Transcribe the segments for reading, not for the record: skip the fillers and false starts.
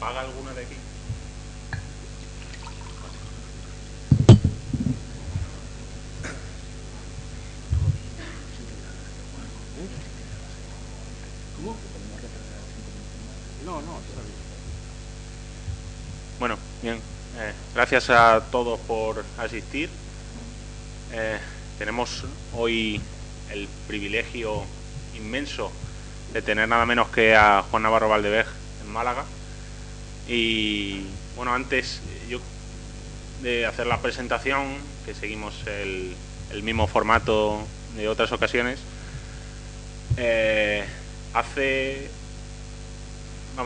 apaga alguna de aquí? ¿Cómo? No, está bien. Bueno, bien. Gracias a todos por asistir. Tenemos hoy el privilegio inmenso de tener nada menos que a Juan Navarro Valdevej en Málaga. Y bueno, antes de hacer la presentación, que seguimos el mismo formato de otras ocasiones,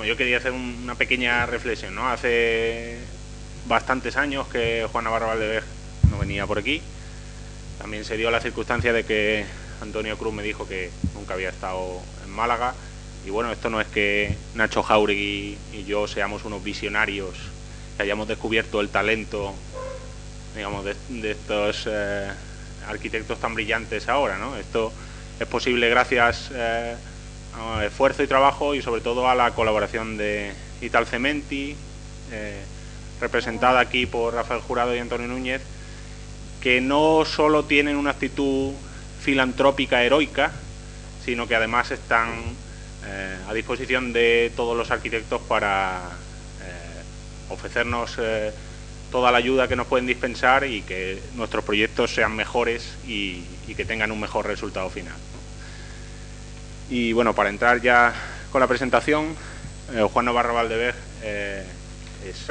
yo quería hacer una pequeña reflexión, ¿no? Hace bastantes años que Juan Navarro Valdevej no venía por aquí. También se dio la circunstancia de que Antonio Cruz me dijo que nunca había estado en Málaga. Y bueno, esto no es que Nacho Jáuregui y yo seamos unos visionarios, que hayamos descubierto el talento, digamos, de estos arquitectos tan brillantes ahora, ¿no? Esto es posible gracias a esfuerzo y trabajo y sobre todo a la colaboración de Italcementi, representada aquí por Rafael Jurado y Antonio Núñez, que no solo tienen una actitud filantrópica heroica, sino que además están a disposición de todos los arquitectos para ofrecernos toda la ayuda que nos pueden dispensar y que nuestros proyectos sean mejores y que tengan un mejor resultado final. Y bueno, para entrar ya con la presentación, Juan Navarro Valdevej es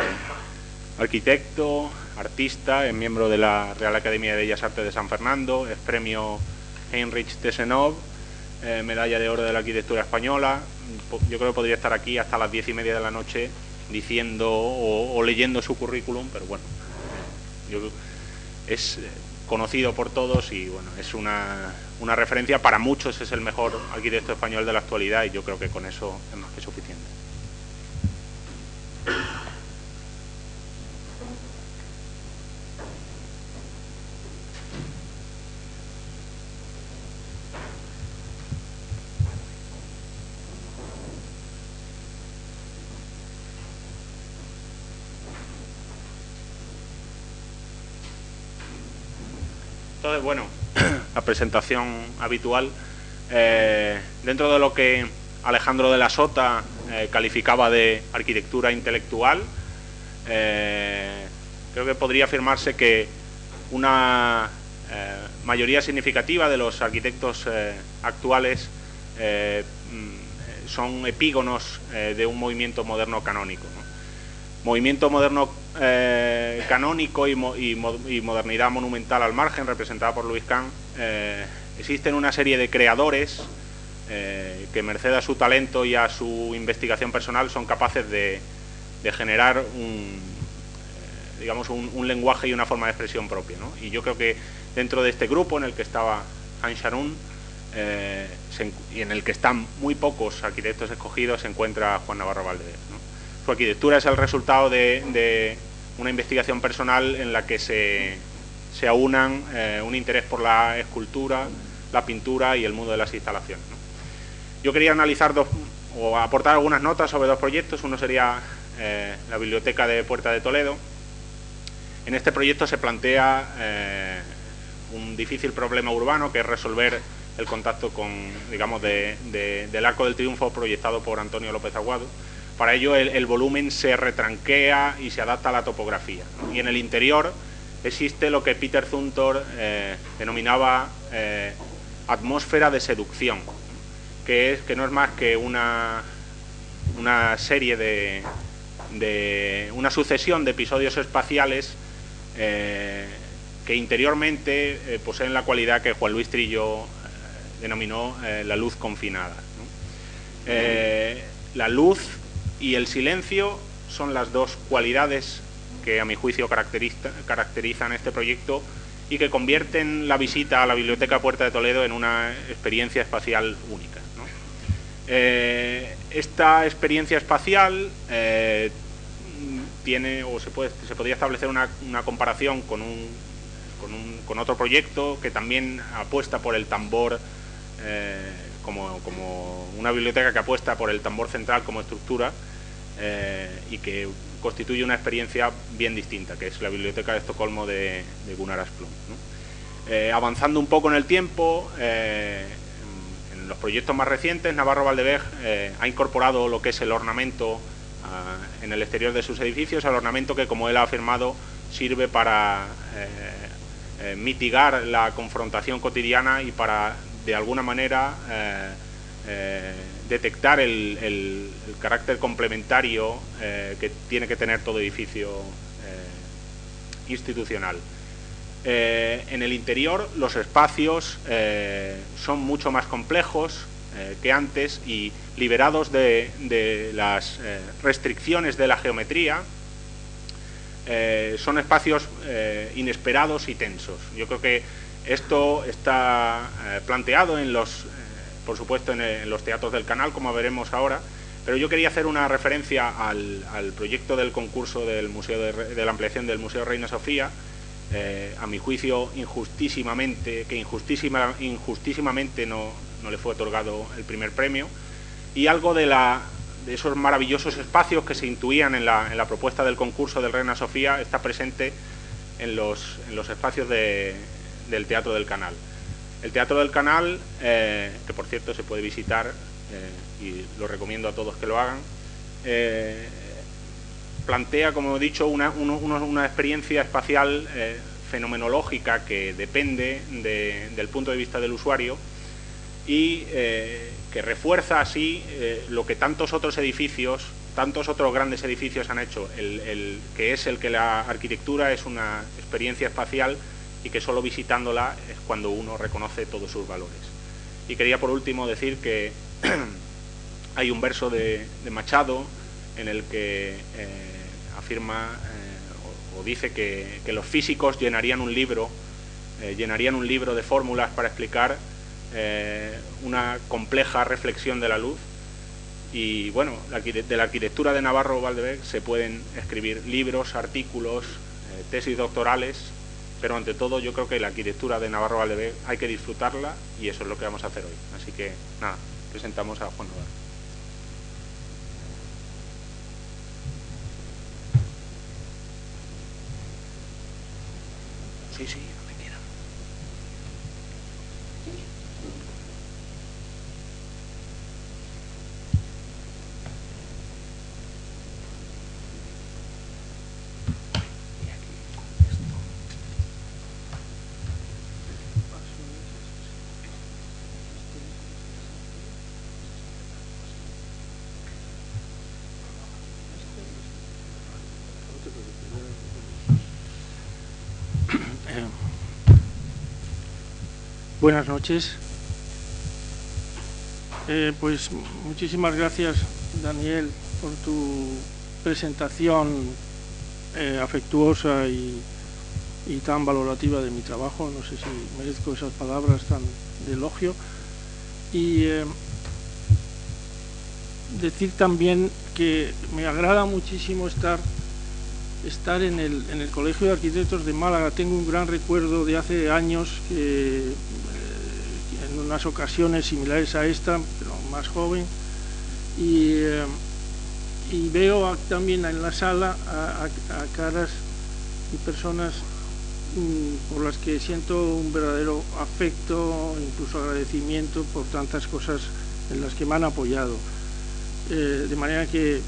arquitecto, artista, es miembro de la Real Academia de Bellas Artes de San Fernando, es premio Heinrich Tesenov, medalla de oro de la arquitectura española. Yo creo que podría estar aquí hasta las 10:30 de la noche diciendo o leyendo su currículum, pero bueno, es conocido por todos y bueno, es una referencia. Para muchos es el mejor arquitecto español de la actualidad y yo creo que con eso es más que suficiente. Entonces, bueno, la presentación habitual. Dentro de lo que Alejandro de la Sota calificaba de arquitectura intelectual, creo que podría afirmarse que una mayoría significativa de los arquitectos actuales son epígonos de un movimiento moderno canónico, ¿no? Movimiento moderno canónico y modernidad monumental al margen, representada por Luis Kahn. Existen una serie de creadores que, merced a su talento y a su investigación personal, son capaces de generar un lenguaje y una forma de expresión propia, ¿no? Y yo creo que dentro de este grupo en el que estaba Han Sharon y en el que están muy pocos arquitectos escogidos, se encuentra Juan Navarro Valdevej, ¿no? Su arquitectura es el resultado de una investigación personal en la que se aunan un interés por la escultura, la pintura y el mundo de las instalaciones, ¿no? Yo quería analizar o aportar algunas notas sobre dos proyectos. Uno sería la Biblioteca de Puerta de Toledo. En este proyecto se plantea un difícil problema urbano, que es resolver el contacto con, digamos, del Arco del Triunfo proyectado por Antonio López Aguado. Para ello el volumen se retranquea y se adapta a la topografía, ¿no? Y en el interior existe lo que Peter Zumthor denominaba atmósfera de seducción, que no es más que una serie una sucesión de episodios espaciales que interiormente poseen la cualidad que Juan Luis Trillo denominó la luz confinada, ¿no? La luz y el silencio son las dos cualidades que a mi juicio caracterizan este proyecto y que convierten la visita a la Biblioteca Puerta de Toledo en una experiencia espacial única, ¿no? Esta experiencia espacial se podría establecer una comparación con otro proyecto que también apuesta por el tambor, como una biblioteca que apuesta por el tambor central como estructura, y que constituye una experiencia bien distinta, que es la Biblioteca de Estocolmo de Gunnar Asplund, ¿no? Avanzando un poco en el tiempo, en los proyectos más recientes, Navarro Val de Veg ha incorporado lo que es el ornamento en el exterior de sus edificios, el ornamento que, como él ha afirmado, sirve para mitigar la confrontación cotidiana y para, de alguna manera, detectar el carácter complementario que tiene que tener todo edificio institucional. En el interior los espacios son mucho más complejos que antes y liberados de las restricciones de la geometría. Son espacios inesperados y tensos. Yo creo que esto está planteado en por supuesto en los teatros del Canal, como veremos ahora, pero yo quería hacer una referencia al proyecto del concurso del Museo de la ampliación del Museo Reina Sofía, a mi juicio injustísimamente no le fue otorgado el primer premio, y algo de esos maravillosos espacios que se intuían en la propuesta del concurso del Reina Sofía está presente en los espacios del Teatro del Canal. El Teatro del Canal, que por cierto se puede visitar y lo recomiendo a todos que lo hagan, plantea, como he dicho, una experiencia espacial fenomenológica que depende del punto de vista del usuario y que refuerza así lo que tantos otros grandes edificios han hecho, que es el que la arquitectura es una experiencia espacial y que solo visitándola es cuando uno reconoce todos sus valores. Y quería por último decir que hay un verso de Machado en el que afirma o dice que los físicos llenarían un libro de fórmulas para explicar una compleja reflexión de la luz. Y bueno, de la arquitectura de Navarro Val de Veg se pueden escribir libros, artículos, tesis doctorales, pero ante todo yo creo que la arquitectura de Navarro Val de Veg hay que disfrutarla y eso es lo que vamos a hacer hoy. Así que nada, presentamos a Juan Navarro. Sí, donde quiera. Buenas noches. Pues muchísimas gracias, Daniel, por tu presentación afectuosa y tan valorativa de mi trabajo. No sé si merezco esas palabras tan de elogio. Y decir también que me agrada muchísimo estar en el Colegio de Arquitectos de Málaga. Tengo un gran recuerdo de hace años que en unas ocasiones similares a esta, pero más joven, y veo también en la sala a caras y personas por las que siento un verdadero afecto, incluso agradecimiento por tantas cosas en las que me han apoyado. De manera que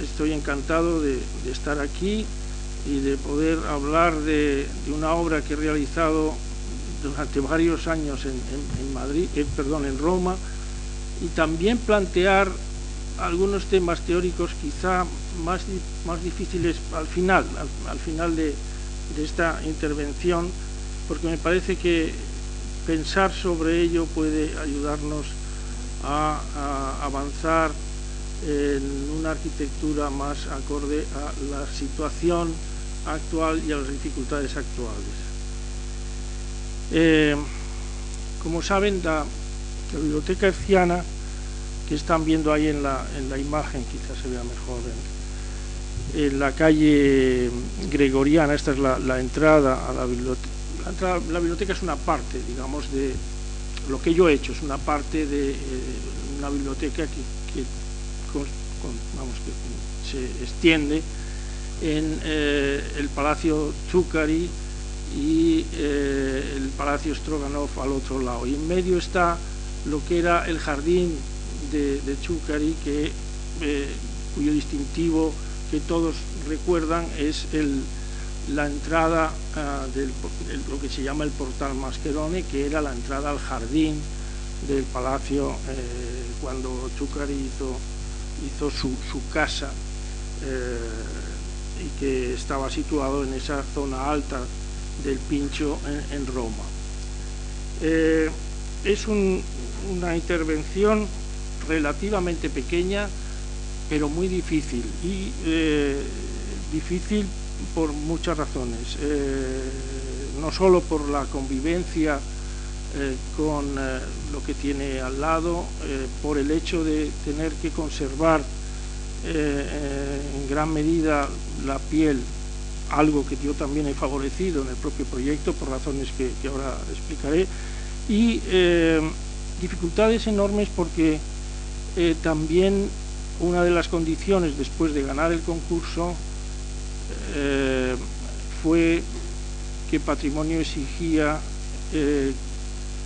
estoy encantado de estar aquí y de poder hablar de una obra que he realizado durante varios años en Roma, y también plantear algunos temas teóricos quizá más difíciles al final de esta intervención, porque me parece que pensar sobre ello puede ayudarnos a avanzar en una arquitectura más acorde a la situación actual y a las dificultades actuales. Como saben, la Biblioteca Hertziana, que están viendo ahí en la imagen, quizás se vea mejor, en la calle Gregoriana, esta es la entrada a la biblioteca. La biblioteca es una parte, digamos, de lo que yo he hecho, es una parte de una biblioteca que que se extiende en el Palacio Chúcari y el Palacio Stroganov al otro lado. Y en medio está lo que era el jardín de Chúcari, cuyo distintivo que todos recuerdan es la entrada lo que se llama el Portal Mascherone, que era la entrada al jardín del palacio cuando Chúcari hizo su casa, y que estaba situado en esa zona alta del Pincio en Roma. Es una intervención relativamente pequeña, pero muy difícil, y difícil por muchas razones, no solo por la convivencia con lo que tiene al lado, por el hecho de tener que conservar en gran medida la piel, algo que yo también he favorecido en el propio proyecto por razones que ahora explicaré, y dificultades enormes porque también una de las condiciones después de ganar el concurso fue que Patrimonio exigía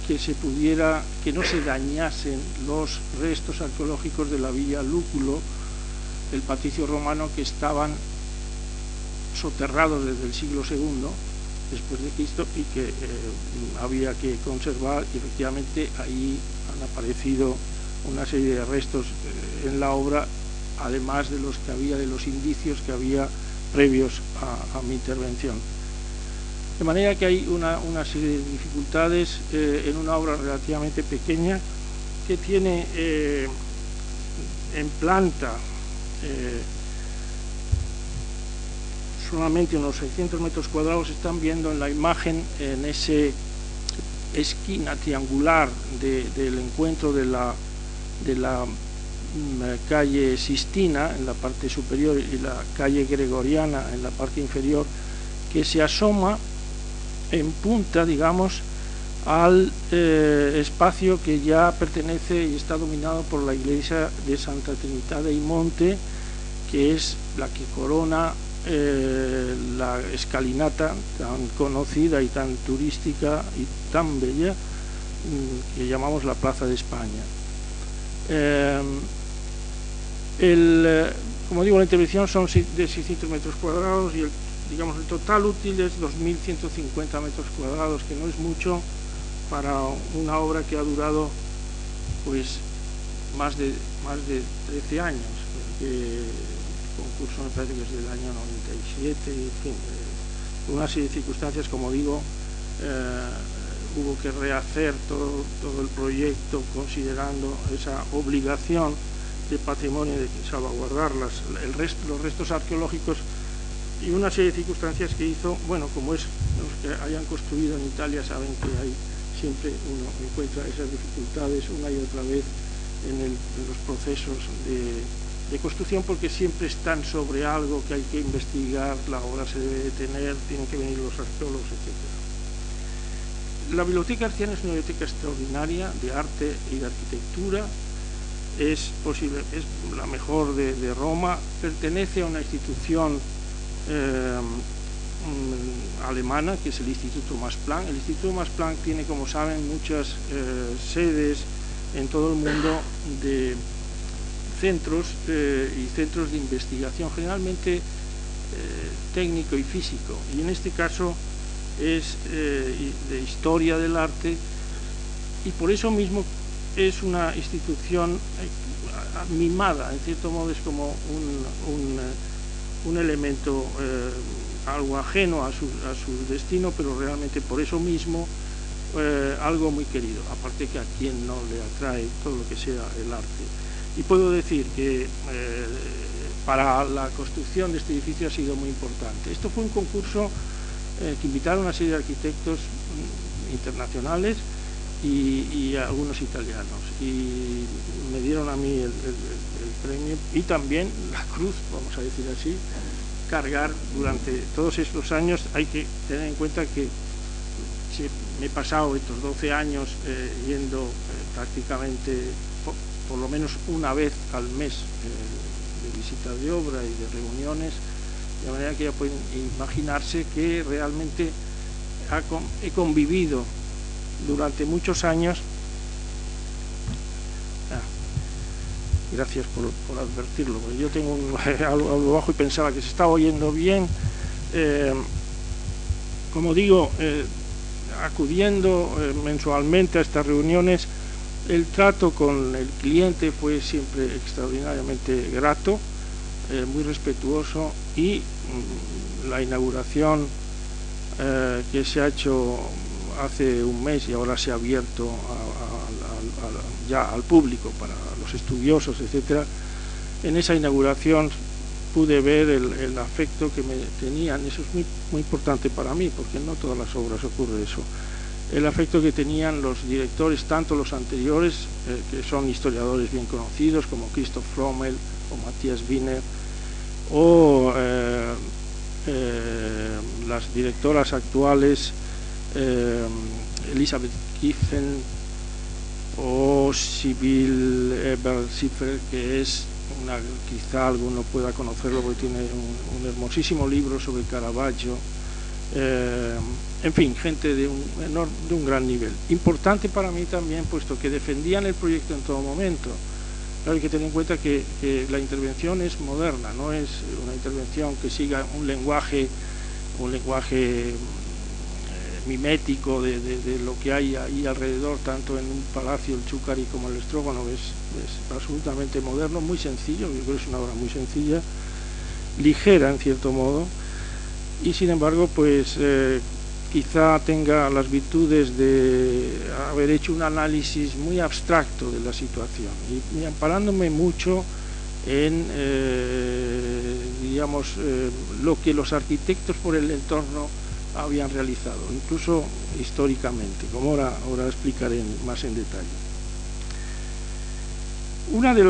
que no se dañasen los restos arqueológicos de la Villa Lúculo, el patricio romano, que estaban soterrados desde el siglo II después de Cristo y que había que conservar, y efectivamente ahí han aparecido una serie de restos en la obra, además de los indicios que había previos a mi intervención. De manera que hay una serie de dificultades en una obra relativamente pequeña que tiene en planta solamente unos 600 metros cuadrados. Están viendo en la imagen, en esa esquina triangular del encuentro de la calle Sistina en la parte superior y la calle Gregoriana en la parte inferior, que se asoma en punta, digamos, al espacio que ya pertenece y está dominado por la iglesia de Santa Trinità dei Monti, que es la que corona la escalinata tan conocida y tan turística y tan bella que llamamos la Plaza de España. Como digo, la intervención son de 600 metros cuadrados y el total útil es 2.150 metros cuadrados, que no es mucho para una obra que ha durado pues más de 13 años, porque el concurso me parece que es del año 97, en fin, por una serie de circunstancias, como digo, hubo que rehacer todo el proyecto considerando esa obligación de patrimonio de salvaguardar los restos arqueológicos, y una serie de circunstancias que hizo, bueno, como es los que hayan construido en Italia saben que hay siempre uno encuentra esas dificultades una y otra vez en los procesos de construcción, porque siempre están sobre algo que hay que investigar, la obra se debe detener, tienen que venir los arqueólogos, etc. La Biblioteca Arciana es una biblioteca extraordinaria de arte y de arquitectura, es la mejor de Roma, pertenece a una institución alemana, que es el Instituto Max Planck. El Instituto Max Planck tiene, como saben, muchas sedes en todo el mundo de centros y centros de investigación, generalmente técnico y físico, y en este caso es de historia del arte, y por eso mismo es una institución mimada, en cierto modo es como un elemento algo ajeno a su destino, pero realmente por eso mismo algo muy querido, aparte que a quien no le atrae todo lo que sea el arte. Y puedo decir que para la construcción de este edificio ha sido muy importante. Esto fue un concurso que invitaron a una serie de arquitectos internacionales y algunos italianos, y me dieron a mí el premio y también la cruz, vamos a decir así, cargar durante todos estos años. Hay que tener en cuenta que me he pasado estos 12 años yendo prácticamente por lo menos una vez al mes visitas de obra y de reuniones, de manera que ya pueden imaginarse que realmente he convivido durante muchos años. Gracias por advertirlo, porque yo tengo algo bajo y pensaba que se estaba oyendo bien. Como digo, acudiendo mensualmente a estas reuniones, el trato con el cliente fue siempre extraordinariamente grato, muy respetuoso, y la inauguración que se ha hecho hace un mes y ahora se ha abierto ya al público para los estudiosos, etcétera. En esa inauguración pude ver el afecto que me tenían. Eso es muy importante para mí, porque no todas las obras ocurre eso. El afecto que tenían los directores, tanto los anteriores, que son historiadores bien conocidos, como Christoph Frommel o Matthias Wiener, o las directoras actuales, Elisabeth Kiffen o Sibyl Eberl-Zipfer, que es quizá alguno pueda conocerlo porque tiene un hermosísimo libro sobre Caravaggio. En fin, gente de un gran nivel. Importante para mí también, puesto que defendían el proyecto en todo momento. Pero hay que tener en cuenta que la intervención es moderna, no es una intervención que siga un lenguaje mimético de lo que hay ahí alrededor, tanto en un palacio, el Chúcari, como el Strógono. Es absolutamente moderno, muy sencillo. Yo creo que es una obra muy sencilla, ligera en cierto modo, y sin embargo pues quizá tenga las virtudes de haber hecho un análisis muy abstracto de la situación y amparándome mucho en digamos lo que los arquitectos por el entorno habían realizado, incluso históricamente, como ahora explicaré más en detalle. Una de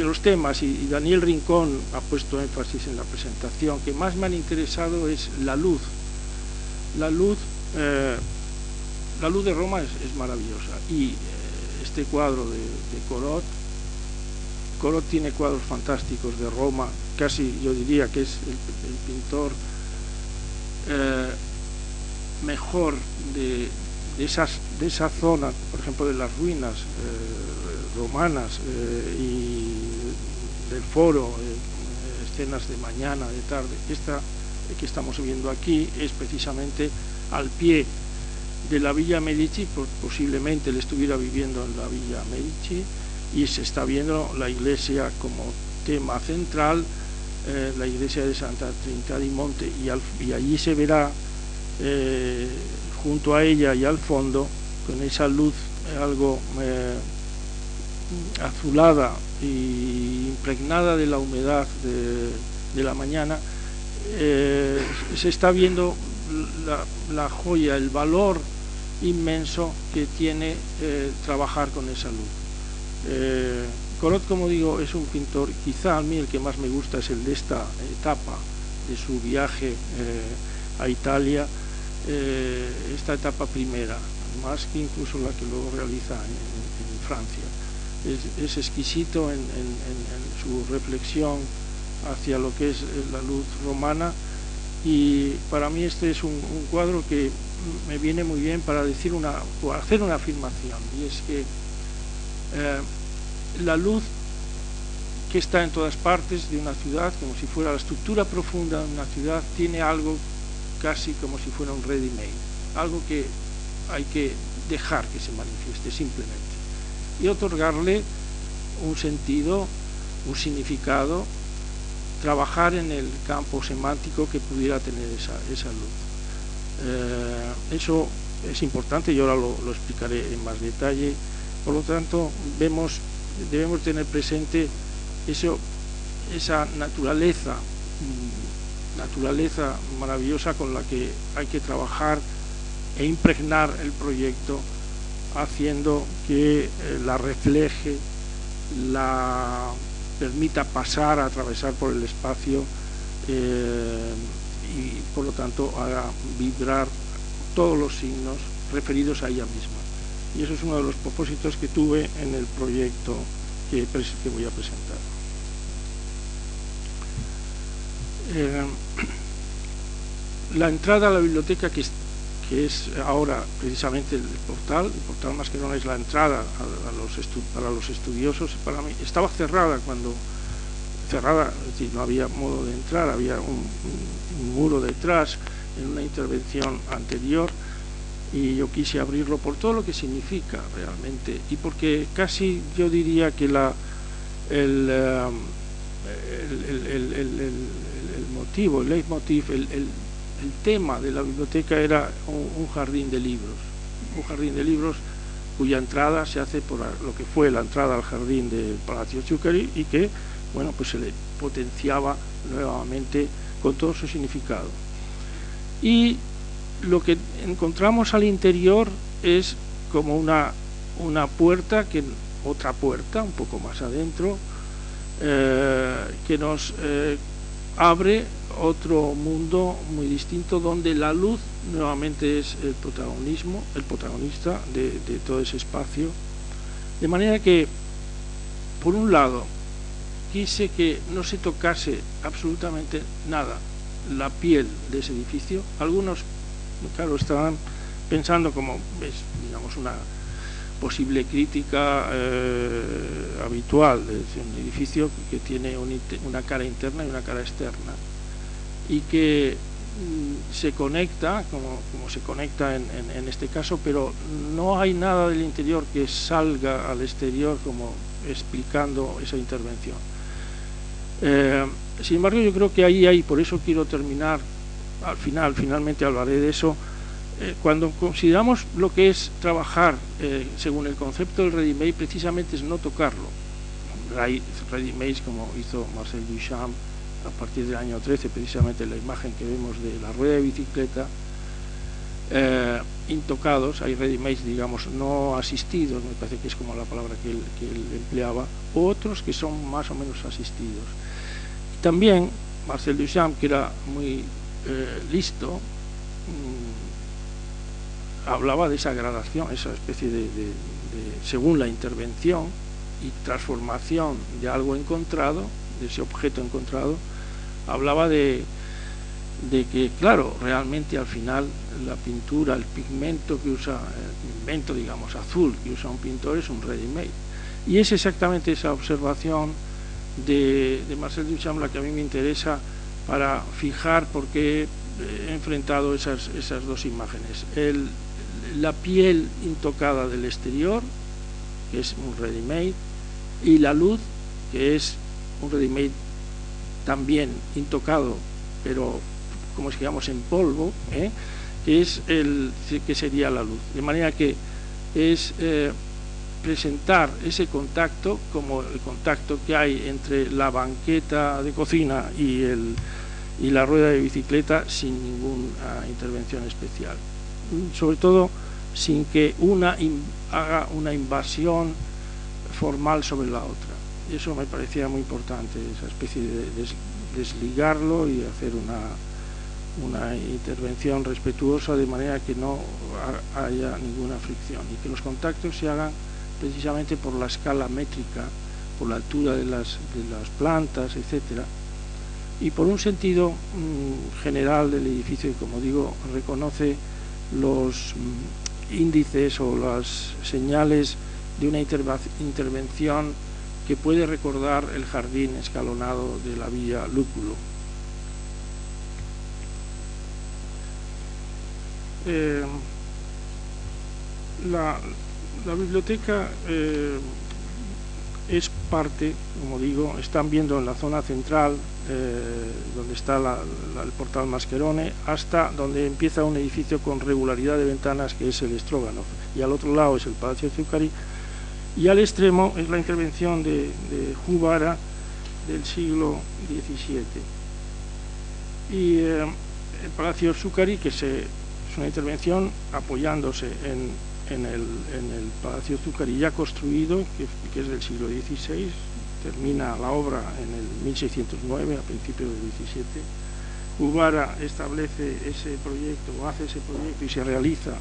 los temas, y Daniel Rincón ha puesto énfasis en la presentación, que más me han interesado es la luz. La luz de Roma es maravillosa, y este cuadro de Corot tiene cuadros fantásticos de Roma, casi yo diría que es el pintor mejor de esa zona, por ejemplo, de las ruinas romanas y del foro, escenas de mañana, de tarde. Esta que estamos viendo aquí es precisamente al pie de la Villa Medici, posiblemente él estuviera viviendo en la Villa Medici, y se está viendo la iglesia como tema central, la iglesia de Santa Trinità di Monte, y allí se verá junto a ella y al fondo, con esa luz algo azulada y impregnada de la humedad de la mañana, se está viendo la joya, el valor inmenso que tiene trabajar con esa luz. Corot, como digo, es un pintor, quizá a mí el que más me gusta es el de esta etapa de su viaje a Italia, esta etapa primera, más que incluso la que luego realiza en Francia. Es exquisito en su reflexión hacia lo que es la luz romana, y para mí este es un cuadro que me viene muy bien para hacer una afirmación, y es que la luz que está en todas partes de una ciudad, como si fuera la estructura profunda de una ciudad, tiene algo casi como si fuera un ready-made, algo que hay que dejar que se manifieste simplemente y otorgarle un sentido, un significado, trabajar en el campo semántico que pudiera tener esa luz. Eso es importante y ahora lo explicaré en más detalle. Por lo tanto, debemos tener presente esa naturaleza maravillosa con la que hay que trabajar e impregnar el proyecto, haciendo que la refleje, la permita pasar, atravesar por el espacio y por lo tanto haga vibrar todos los signos referidos a ella misma. Y eso es uno de los propósitos que tuve en el proyecto que voy a presentar. La entrada a la biblioteca, que es ahora precisamente el portal Mascherone es la entrada para los estudiosos. Para mí estaba cerrada, es decir, no había modo de entrar, había un muro detrás en una intervención anterior, y yo quise abrirlo por todo lo que significa realmente, y porque casi yo diría que el motivo, el leitmotiv, el tema de la biblioteca era un jardín de libros cuya entrada se hace por lo que fue la entrada al jardín del Palacio Zuccari, y que, bueno, pues se le potenciaba nuevamente con todo su significado. Y lo que encontramos al interior es como una puerta, otra puerta un poco más adentro, que nos abre otro mundo muy distinto, donde la luz nuevamente es el protagonista de todo ese espacio. De manera que, por un lado, quise que no se tocase absolutamente nada la piel de ese edificio. Algunos, claro, estaban pensando, como es, digamos, una posible crítica habitual, es un edificio que tiene una cara interna y una cara externa, y que se conecta como se conecta en este caso, pero no hay nada del interior que salga al exterior como explicando esa intervención. Sin embargo, yo creo que ahí hay, por eso quiero terminar, finalmente hablaré de eso. Cuando consideramos lo que es trabajar según el concepto del ready-made, precisamente es no tocarlo. Ready-made, como hizo Marcel Duchamp a partir del año 13, precisamente la imagen que vemos de la rueda de bicicleta, intocados. Hay ready-made, digamos, no asistidos, me parece que es como la palabra que él empleaba, otros que son más o menos asistidos. También Marcel Duchamp, que era muy listo, hablaba de esa gradación, esa especie de según la intervención y transformación de algo encontrado, de ese objeto encontrado. Hablaba de que, claro, realmente al final la pintura, el pigmento que usa, el pigmento, digamos, azul que usa un pintor es un ready-made. Y es exactamente esa observación de Marcel Duchamp la que a mí me interesa para fijar por qué he enfrentado esas dos imágenes. La piel intocada del exterior, que es un ready-made, y la luz, que es un ready-made también intocado, pero como si digamos en polvo, que es que sería la luz. De manera que es presentar ese contacto como el contacto que hay entre la banqueta de cocina y la rueda de bicicleta, sin ninguna intervención especial, sobre todo sin que una haga una invasión formal sobre la otra. Eso me parecía muy importante, esa especie de desligarlo y hacer una intervención respetuosa, de manera que no haya ninguna fricción, y que los contactos se hagan precisamente por la escala métrica, por la altura de las plantas, etcétera, y por un sentido general del edificio, que, como digo, reconoce los índices o las señales de una intervención que puede recordar el jardín escalonado de la Villa Lúculo. La biblioteca es parte, como digo, están viendo en la zona central, donde está el portal Mascherone, hasta donde empieza un edificio con regularidad de ventanas, que es el Stroganov, y al otro lado es el Palacio Zuccari, y al extremo es la intervención de Juvara del siglo XVII. Y el Palacio Zuccari, que es una intervención apoyándose en el Palacio Zuccari ya construido, que es del siglo XVI, termina la obra en el 1609, a principios del XVII. Juvara establece ese proyecto, o hace ese proyecto, y se realiza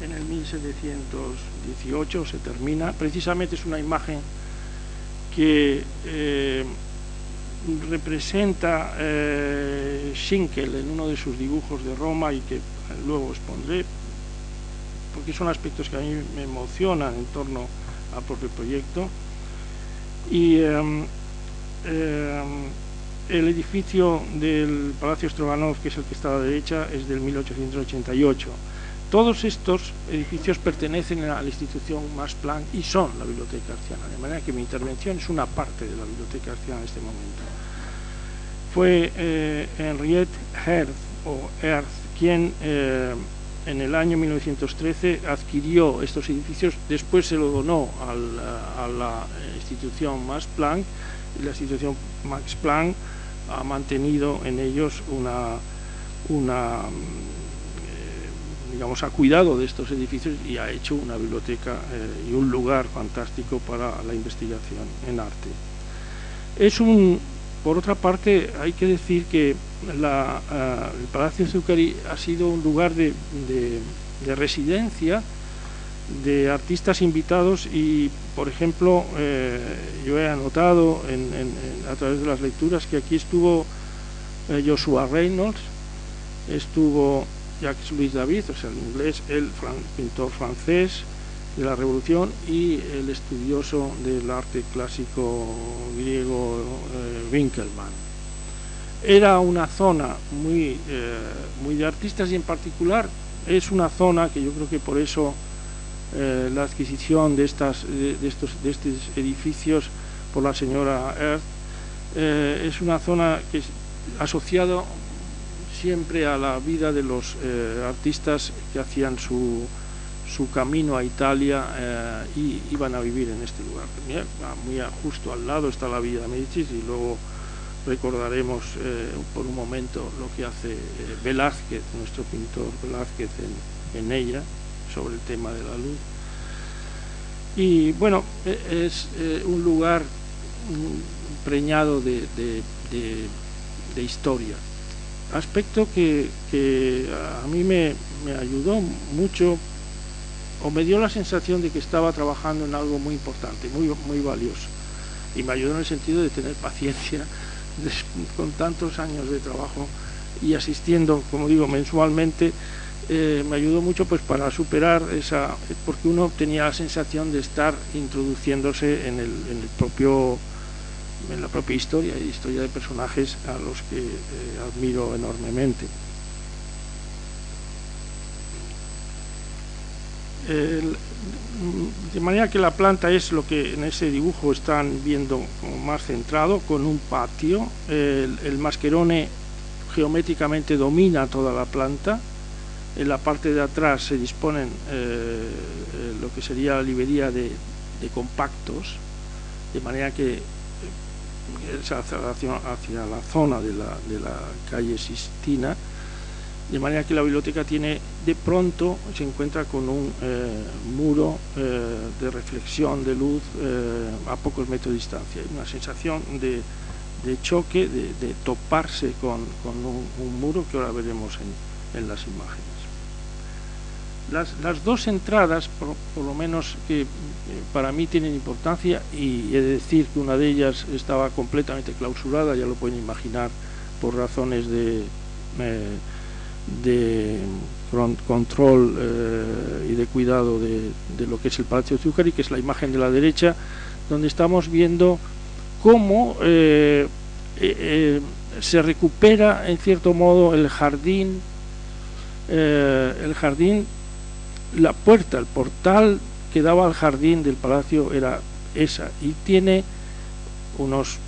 en el 1718, se termina. Precisamente es una imagen que representa Schinkel en uno de sus dibujos de Roma y que luego expondré, porque son aspectos que a mí me emocionan en torno al propio proyecto. Y el edificio del Palacio Stroganov, que es el que está a la derecha, es del 1888. Todos estos edificios pertenecen a la institución Max Planck y son la Biblioteca Arciana, de manera que mi intervención es una parte de la Biblioteca Arciana en este momento. Fue Henriette Hertz quien en el año 1913 adquirió estos edificios, después se lo donó a la institución Max Planck, y la institución Max Planck ha mantenido en ellos digamos, ha cuidado de estos edificios y ha hecho una biblioteca y un lugar fantástico para la investigación en arte. Por otra parte, hay que decir que el Palacio Zuccari ha sido un lugar de residencia de artistas invitados y, por ejemplo, yo he anotado a través de las lecturas que aquí estuvo Joshua Reynolds, estuvo Jacques-Louis David, o sea, el inglés, el pintor francés de la Revolución, y el estudioso del arte clásico griego Winkelmann. Era una zona muy de artistas y en particular es una zona que yo creo que por eso la adquisición de estos edificios por la señora Hertz es una zona que es asociada siempre a la vida de los artistas que hacían su camino a Italia y iban a vivir en este lugar. Muy justo al lado está la Villa Medici y luego recordaremos por un momento lo que hace Velázquez, nuestro pintor Velázquez en ella, sobre el tema de la luz. Y bueno, es un lugar preñado de historia, aspecto que a mí me ayudó mucho, o me dio la sensación de que estaba trabajando en algo muy importante, muy valioso, y me ayudó en el sentido de tener paciencia con tantos años de trabajo y asistiendo, como digo, mensualmente. Me ayudó mucho pues para superar porque uno tenía la sensación de estar introduciéndose en la propia historia de personajes a los que admiro enormemente. De manera que la planta es lo que en ese dibujo están viendo como más centrado, con un patio. El mascherone geométricamente domina toda la planta. En la parte de atrás se disponen lo que sería la librería de compactos, de manera que es hacia la zona de la calle Sistina, de manera que la biblioteca de pronto se encuentra con un muro de reflexión de luz a pocos metros de distancia. Hay una sensación de choque, de toparse con un muro que ahora veremos en las imágenes. Las dos entradas, por lo menos que para mí tienen importancia, y he de decir que una de ellas estaba completamente clausurada, ya lo pueden imaginar, por razones de control y de cuidado de lo que es el Palacio Zuccari, que es la imagen de la derecha, donde estamos viendo cómo se recupera en cierto modo el jardín, la puerta, el portal que daba al jardín del palacio era esa, y tiene unas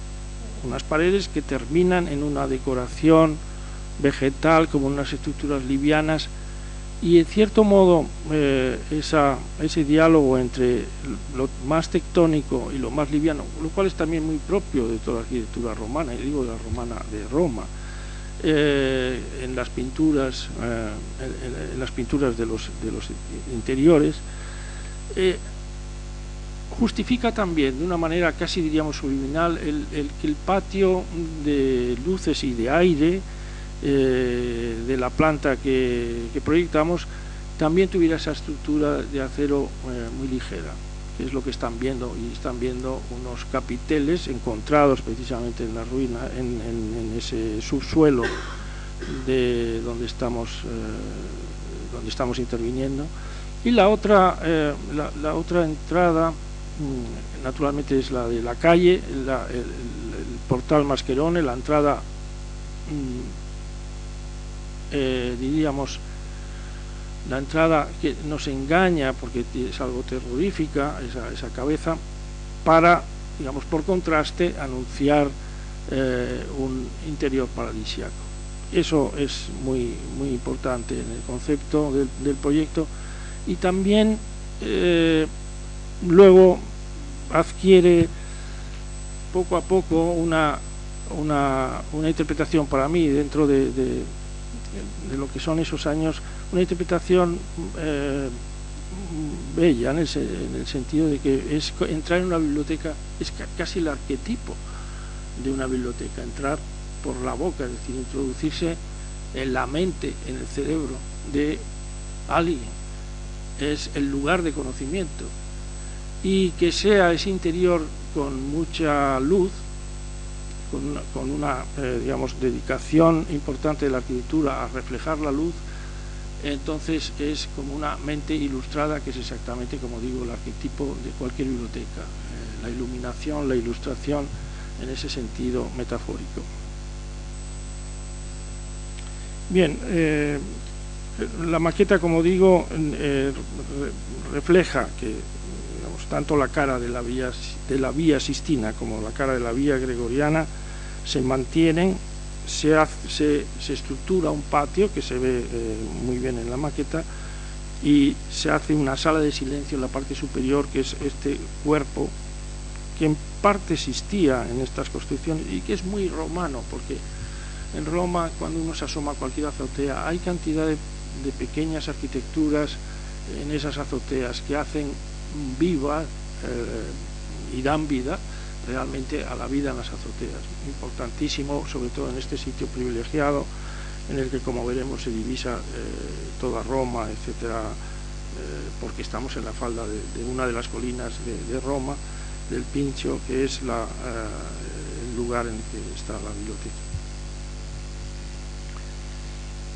paredes que terminan en una decoración vegetal, como unas estructuras livianas, y en cierto modo ese diálogo entre lo más tectónico y lo más liviano, lo cual es también muy propio de toda la arquitectura romana, y digo de la romana de Roma, en las pinturas de los interiores, justifica también de una manera casi diríamos subliminal que el patio de luces y de aire de la planta que proyectamos también tuviera esa estructura de acero muy ligera. que es lo que están viendo, y están viendo unos capiteles encontrados precisamente en la ruina, en ese subsuelo de donde estamos interviniendo. Y la otra entrada, naturalmente, es la de la calle, el portal Mascherone, la entrada, diríamos, la entrada que nos engaña porque es algo terrorífica, esa cabeza, para, digamos, por contraste, anunciar un interior paradisíaco. Eso es muy importante en el concepto del proyecto, y también luego adquiere poco a poco una interpretación, para mí, dentro de lo que son esos años, una interpretación bella, en el sentido de que es entrar en una biblioteca, es casi el arquetipo de una biblioteca, entrar por la boca, es decir, introducirse en la mente, en el cerebro de alguien. Es el lugar de conocimiento, y que sea ese interior con mucha luz, con una digamos, dedicación importante de la arquitectura a reflejar la luz. Entonces es como una mente ilustrada, que es exactamente, como digo, el arquetipo de cualquier biblioteca, la iluminación, la ilustración, en ese sentido metafórico. Bien, la maqueta, como digo, refleja que, digamos, tanto la cara de la vía Sistina como la cara de la vía Gregoriana se mantienen. Se estructura un patio que se ve muy bien en la maqueta, y se hace una sala de silencio en la parte superior, que es este cuerpo que en parte existía en estas construcciones y que es muy romano, porque en Roma, cuando uno se asoma a cualquier azotea, hay cantidad de pequeñas arquitecturas en esas azoteas que hacen viva y dan vida realmente a la vida en las azoteas. Importantísimo, sobre todo en este sitio privilegiado, en el que, como veremos, se divisa toda Roma, etcétera, porque estamos en la falda de una de las colinas de Roma, del Pincio, que es el lugar en el que está la biblioteca.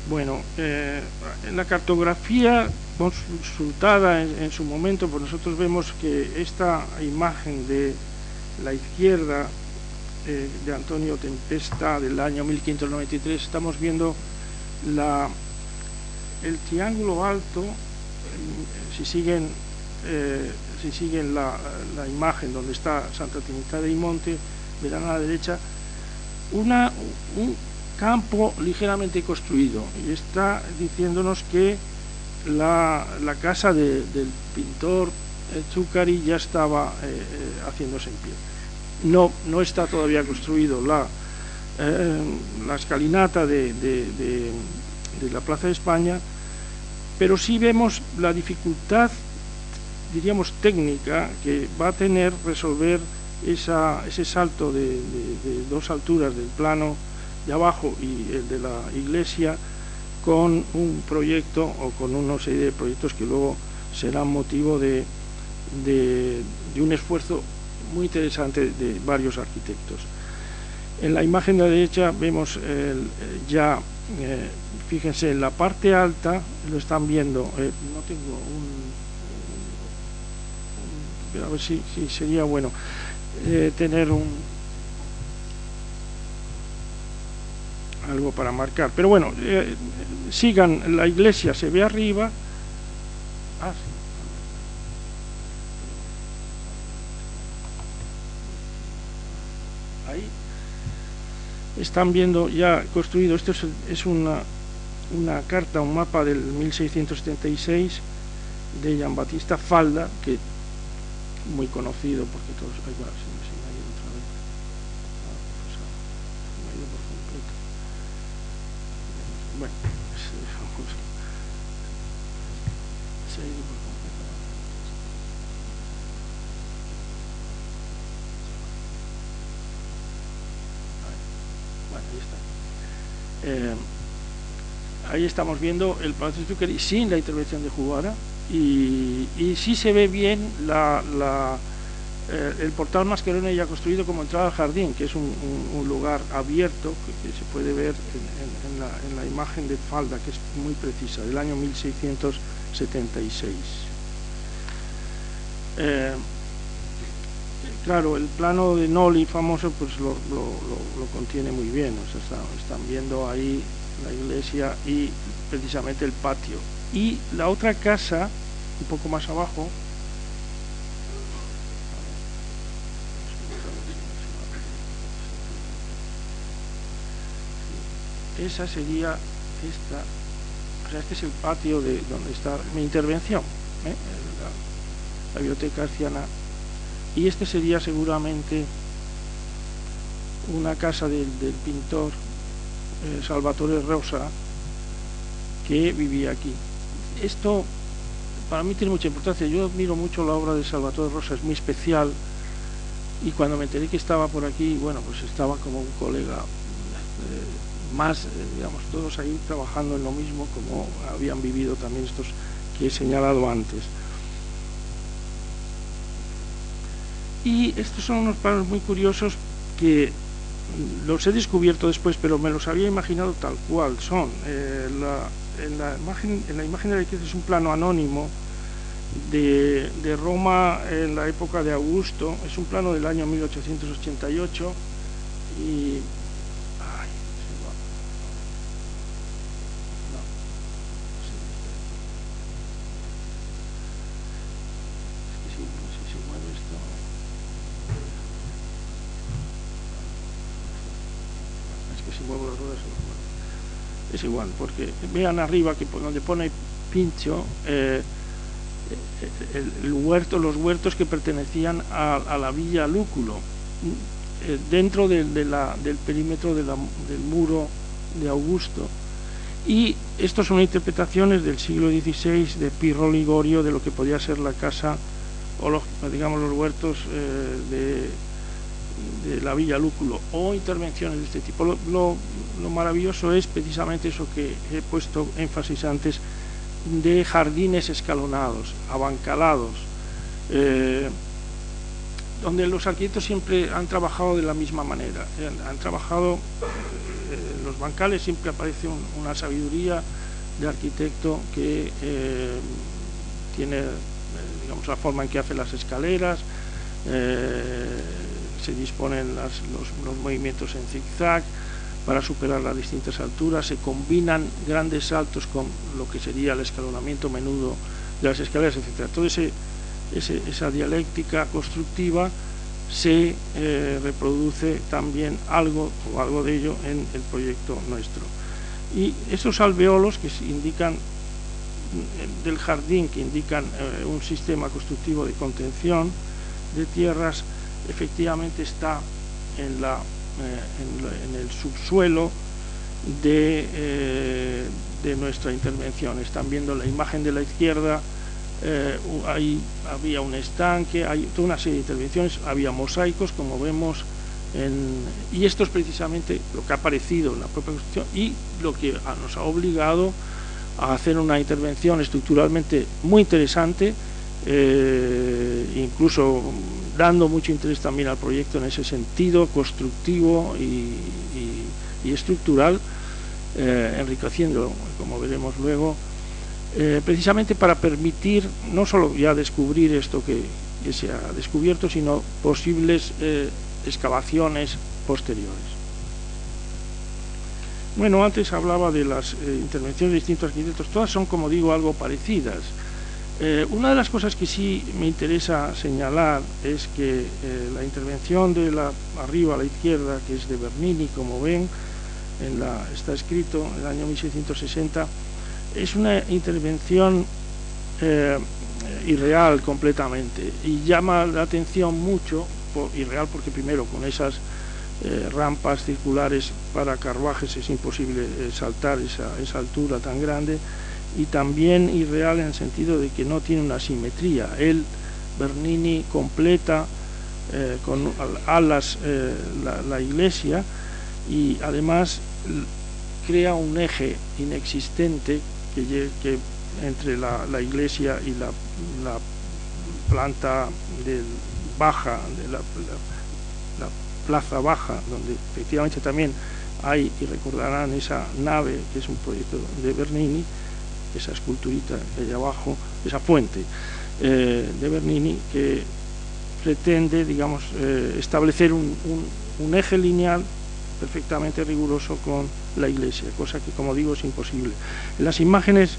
Bueno, en la cartografía consultada en su momento, pues nosotros vemos que esta imagen de la izquierda de Antonio Tempesta del año 1593, estamos viendo el triángulo alto. Si siguen la imagen donde está Santa Trinidad dei Monti, verán a la derecha un campo ligeramente construido, y está diciéndonos que la casa del pintor Zuccari ya estaba haciéndose en pie. No está todavía construido la escalinata de la Plaza de España, pero sí vemos la dificultad, diríamos, técnica que va a tener resolver ese salto de dos alturas del plano de abajo y el de la iglesia, con un proyecto o con una serie de proyectos que luego serán motivo de un esfuerzo muy interesante de varios arquitectos. En la imagen de la derecha vemos fíjense, en la parte alta, lo están viendo, no tengo a ver si sería bueno tener algo para marcar, pero bueno, sigan, la iglesia se ve arriba. Ahí están viendo ya construido. Esto es una carta, un mapa del 1676 de Gian Battista Falda, que muy conocido porque todos... Ahí va, se me ha ido otra vez. Se me ha ido por completo. Bueno, se ha ido por completo. Bueno, ahí está. Ahí estamos viendo el Palacio de Zuccari sin la intervención de Jugara, y sí se ve bien el portal Mascheroni ya construido como entrada al jardín, que es un lugar abierto que se puede ver en la imagen de falda, que es muy precisa, del año 1676. Claro, el plano de Noli famoso pues lo contiene muy bien, o sea, están viendo ahí la iglesia y precisamente el patio. Y la otra casa, un poco más abajo, esa sería esta, o sea, este es el patio de donde está mi intervención, la biblioteca Arciana, y este sería seguramente una casa del pintor Salvatore Rosa, que vivía aquí. Esto para mí tiene mucha importancia. Yo admiro mucho la obra de Salvatore Rosa, es muy especial, y cuando me enteré que estaba por aquí, bueno, pues estaba como un colega más, digamos, todos ahí trabajando en lo mismo, como habían vivido también estos que he señalado antes. Y estos son unos planos muy curiosos que los he descubierto después, pero me los había imaginado tal cual son. En la imagen de la iglesia es un plano anónimo de Roma en la época de Augusto, es un plano del año 1888 y... Es igual, porque vean arriba que donde pone Pincho, los huertos que pertenecían a la villa Lúculo, dentro del perímetro del muro de Augusto. Y estas son interpretaciones del siglo XVI de Pirro Ligorio de lo que podía ser la casa o los huertos de la villa Lúculo, o intervenciones de este tipo. Lo maravilloso es precisamente eso que he puesto énfasis antes, de jardines escalonados, abancalados, donde los arquitectos siempre han trabajado de la misma manera. Han trabajado, en los bancales siempre aparece una sabiduría de arquitecto que tiene, digamos, la forma en que hace las escaleras, se disponen los movimientos en zigzag para superar las distintas alturas, se combinan grandes saltos con lo que sería el escalonamiento menudo de las escaleras, etc. Toda esa dialéctica constructiva se reproduce también algo de ello en el proyecto nuestro. Y esos alveolos que indican del jardín, que indican un sistema constructivo de contención de tierras, efectivamente está en el subsuelo de nuestra intervención. Están viendo la imagen de la izquierda, ahí había un estanque, hay toda una serie de intervenciones, había mosaicos, como vemos, y esto es precisamente lo que ha aparecido en la propia construcción y lo que nos ha obligado a hacer una intervención estructuralmente muy interesante, incluso dando mucho interés también al proyecto en ese sentido constructivo y estructural, enriqueciendo, como veremos luego, precisamente para permitir no solo ya descubrir esto que se ha descubierto, sino posibles excavaciones posteriores. Bueno, antes hablaba de las intervenciones de distintos arquitectos, todas son, como digo, algo parecidas. Una de las cosas que sí me interesa señalar es que la intervención de arriba a la izquierda, que es de Bernini, como ven, está escrito en el año 1660, es una intervención irreal completamente, y llama la atención mucho, irreal porque primero con esas rampas circulares para carruajes es imposible saltar esa altura tan grande, y también irreal en el sentido de que no tiene una simetría. Bernini completa con alas la iglesia, y además crea un eje inexistente que entre la iglesia y la planta baja, de la plaza baja, donde efectivamente también hay, y recordarán, esa nave que es un proyecto de Bernini, esa esculturita que hay abajo, esa fuente de Bernini, que pretende, digamos, establecer un eje lineal perfectamente riguroso con la iglesia, cosa que, como digo, es imposible. En las imágenes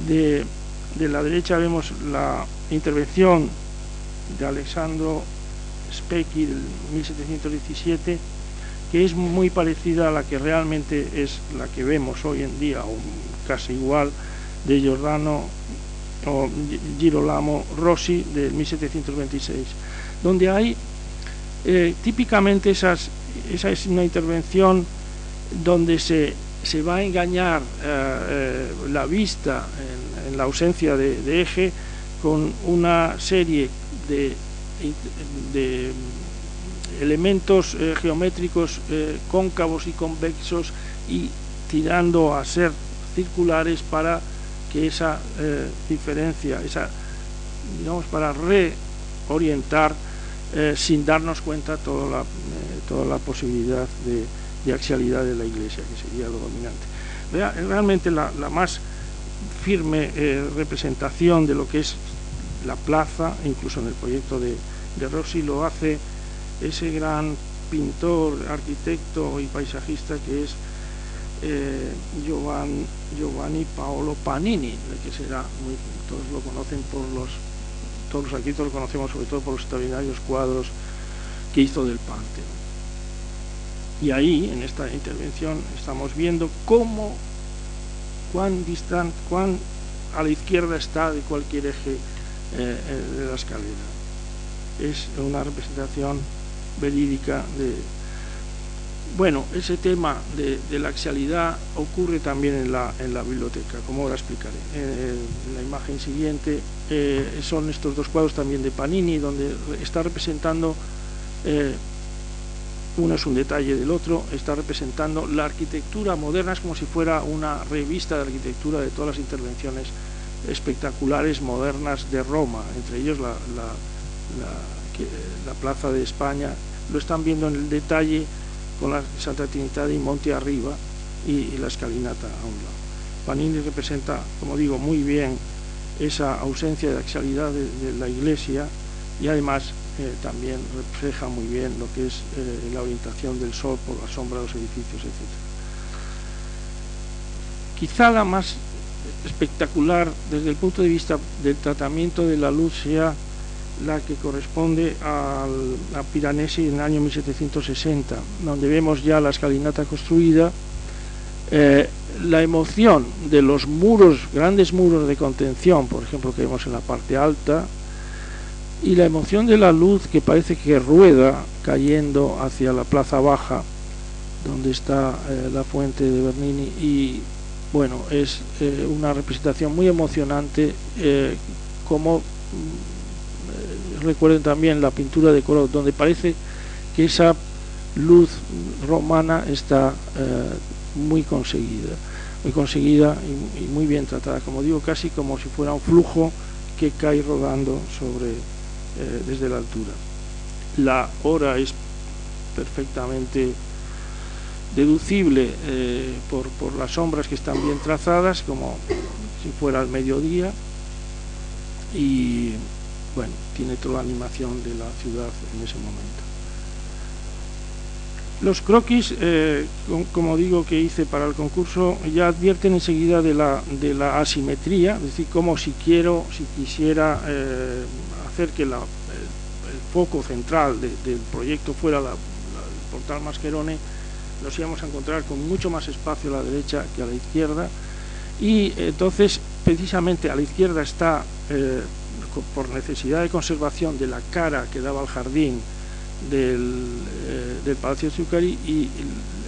de la derecha vemos la intervención de Alessandro Specchi del 1717, que es muy parecida a la que realmente es la que vemos hoy en día, o casi igual, de Giordano o Girolamo Rossi del 1726, donde hay típicamente esa es una intervención donde se va a engañar la vista en la ausencia de eje con una serie de elementos geométricos cóncavos y convexos y tirando a ser circulares para que esa diferencia, digamos, para reorientar sin darnos cuenta toda la posibilidad de axialidad de la iglesia, que sería lo dominante. Realmente la más firme representación de lo que es la plaza, incluso en el proyecto de Rossi, lo hace ese gran pintor, arquitecto y paisajista que es Giovanni Paolo Panini, que será todos lo conocen todos los arquitectos lo conocemos sobre todo por los extraordinarios cuadros que hizo del Panteón. Y ahí, en esta intervención, estamos viendo cuán a la izquierda está de cualquier eje de la escalera. Es una representación verídica de... Bueno, ese tema de la axialidad ocurre también en la biblioteca, como ahora explicaré. En la imagen siguiente son estos dos cuadros también de Panini, donde está representando, uno es un detalle del otro, está representando la arquitectura moderna, es como si fuera una revista de arquitectura de todas las intervenciones espectaculares modernas de Roma, entre ellos la Plaza de España. Lo están viendo en el detalle con la Santa Trinidad y Monte arriba y la escalinata a un lado. Panini representa, como digo, muy bien esa ausencia de axialidad de la iglesia y además también refleja muy bien lo que es la orientación del sol por la sombra de los edificios, etc. Quizá la más espectacular desde el punto de vista del tratamiento de la luz sea la que corresponde a Piranesi en el año 1760, donde vemos ya la escalinata construida, la emoción de los muros, grandes muros de contención, por ejemplo, que vemos en la parte alta, y la emoción de la luz que parece que rueda cayendo hacia la plaza baja, donde está la fuente de Bernini, y bueno, es una representación muy emocionante, como recuerden también la pintura de Corot, donde parece que esa luz romana está muy conseguida y muy bien tratada, como digo, casi como si fuera un flujo que cae rodando desde la altura. La hora es perfectamente deducible por las sombras que están bien trazadas, como si fuera al mediodía, y bueno, tiene toda la animación de la ciudad en ese momento. Los croquis, como digo, que hice para el concurso, ya advierten enseguida de la asimetría, es decir, como si quisiera hacer que el foco central del proyecto fuera el portal Mascherone, nos íbamos a encontrar con mucho más espacio a la derecha que a la izquierda, y entonces precisamente a la izquierda está, por necesidad de conservación de la cara que daba al jardín del Palacio de Zuccari, y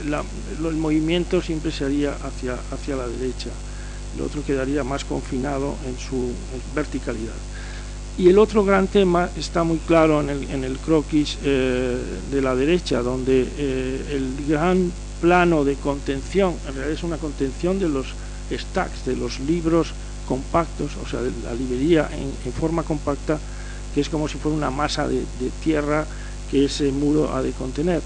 el movimiento siempre se haría hacia la derecha, el otro quedaría más confinado en su verticalidad. Y el otro gran tema está muy claro en el croquis de la derecha, donde el gran plano de contención, en realidad es una contención de los stacks, de los libros compactos, o sea, de la librería en forma compacta, que es como si fuera una masa de tierra que ese muro ha de contener.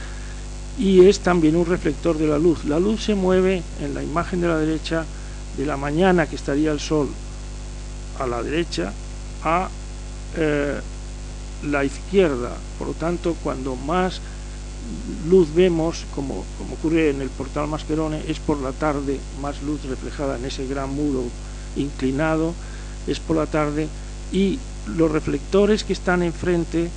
Y es también un reflector de la luz. La luz se mueve en la imagen de la derecha de la mañana, que estaría el sol a la derecha, a la izquierda. Por lo tanto, cuando más luz vemos, como ocurre en el portal Mascherone, es por la tarde, más luz reflejada en ese gran muro inclinado, es por la tarde, y los reflectores que están enfrente,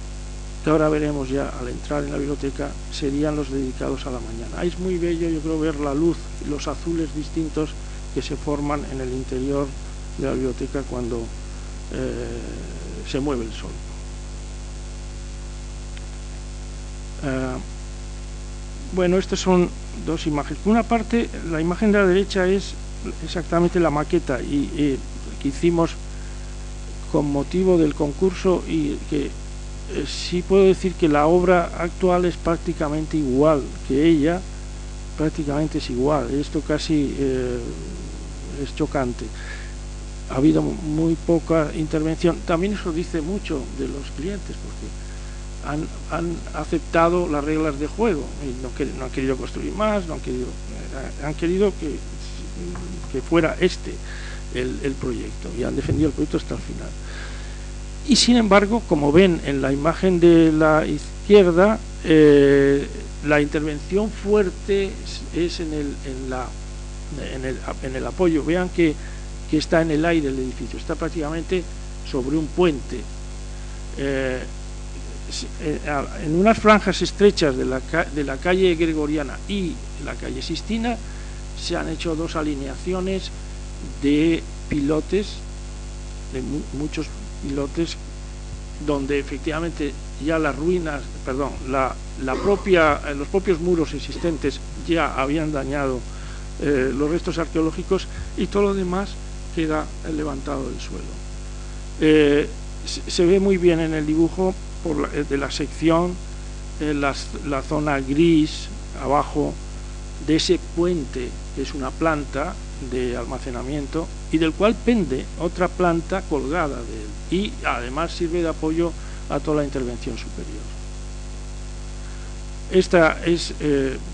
que ahora veremos ya al entrar en la biblioteca, serían los dedicados a la mañana. Es muy bello, yo creo, ver la luz, los azules distintos que se forman en el interior de la biblioteca cuando se mueve el sol. Bueno, estas son dos imágenes. Por una parte, la imagen de la derecha es exactamente la maqueta que hicimos con motivo del concurso, y que sí puedo decir que la obra actual es prácticamente igual que ella, prácticamente es igual. Esto casi es chocante. Ha habido muy poca intervención. También eso dice mucho de los clientes, porque han aceptado las reglas de juego y no han querido construir más, han querido que fuera el proyecto, y han defendido el proyecto hasta el final. Y sin embargo, como ven en la imagen de la izquierda, la intervención fuerte es en el apoyo. Vean que está en el aire el edificio, está prácticamente sobre un puente. En unas franjas estrechas de la calle Gregoriana y la calle Sistina se han hecho dos alineaciones de pilotes, de muchos pilotes, donde efectivamente ya las ruinas, perdón, los propios muros existentes ya habían dañado los restos arqueológicos, y todo lo demás queda levantado del suelo. Se ve muy bien en el dibujo de la sección, la zona gris abajo de ese puente, que es una planta de almacenamiento y del cual pende otra planta colgada de él, y además sirve de apoyo a toda la intervención superior.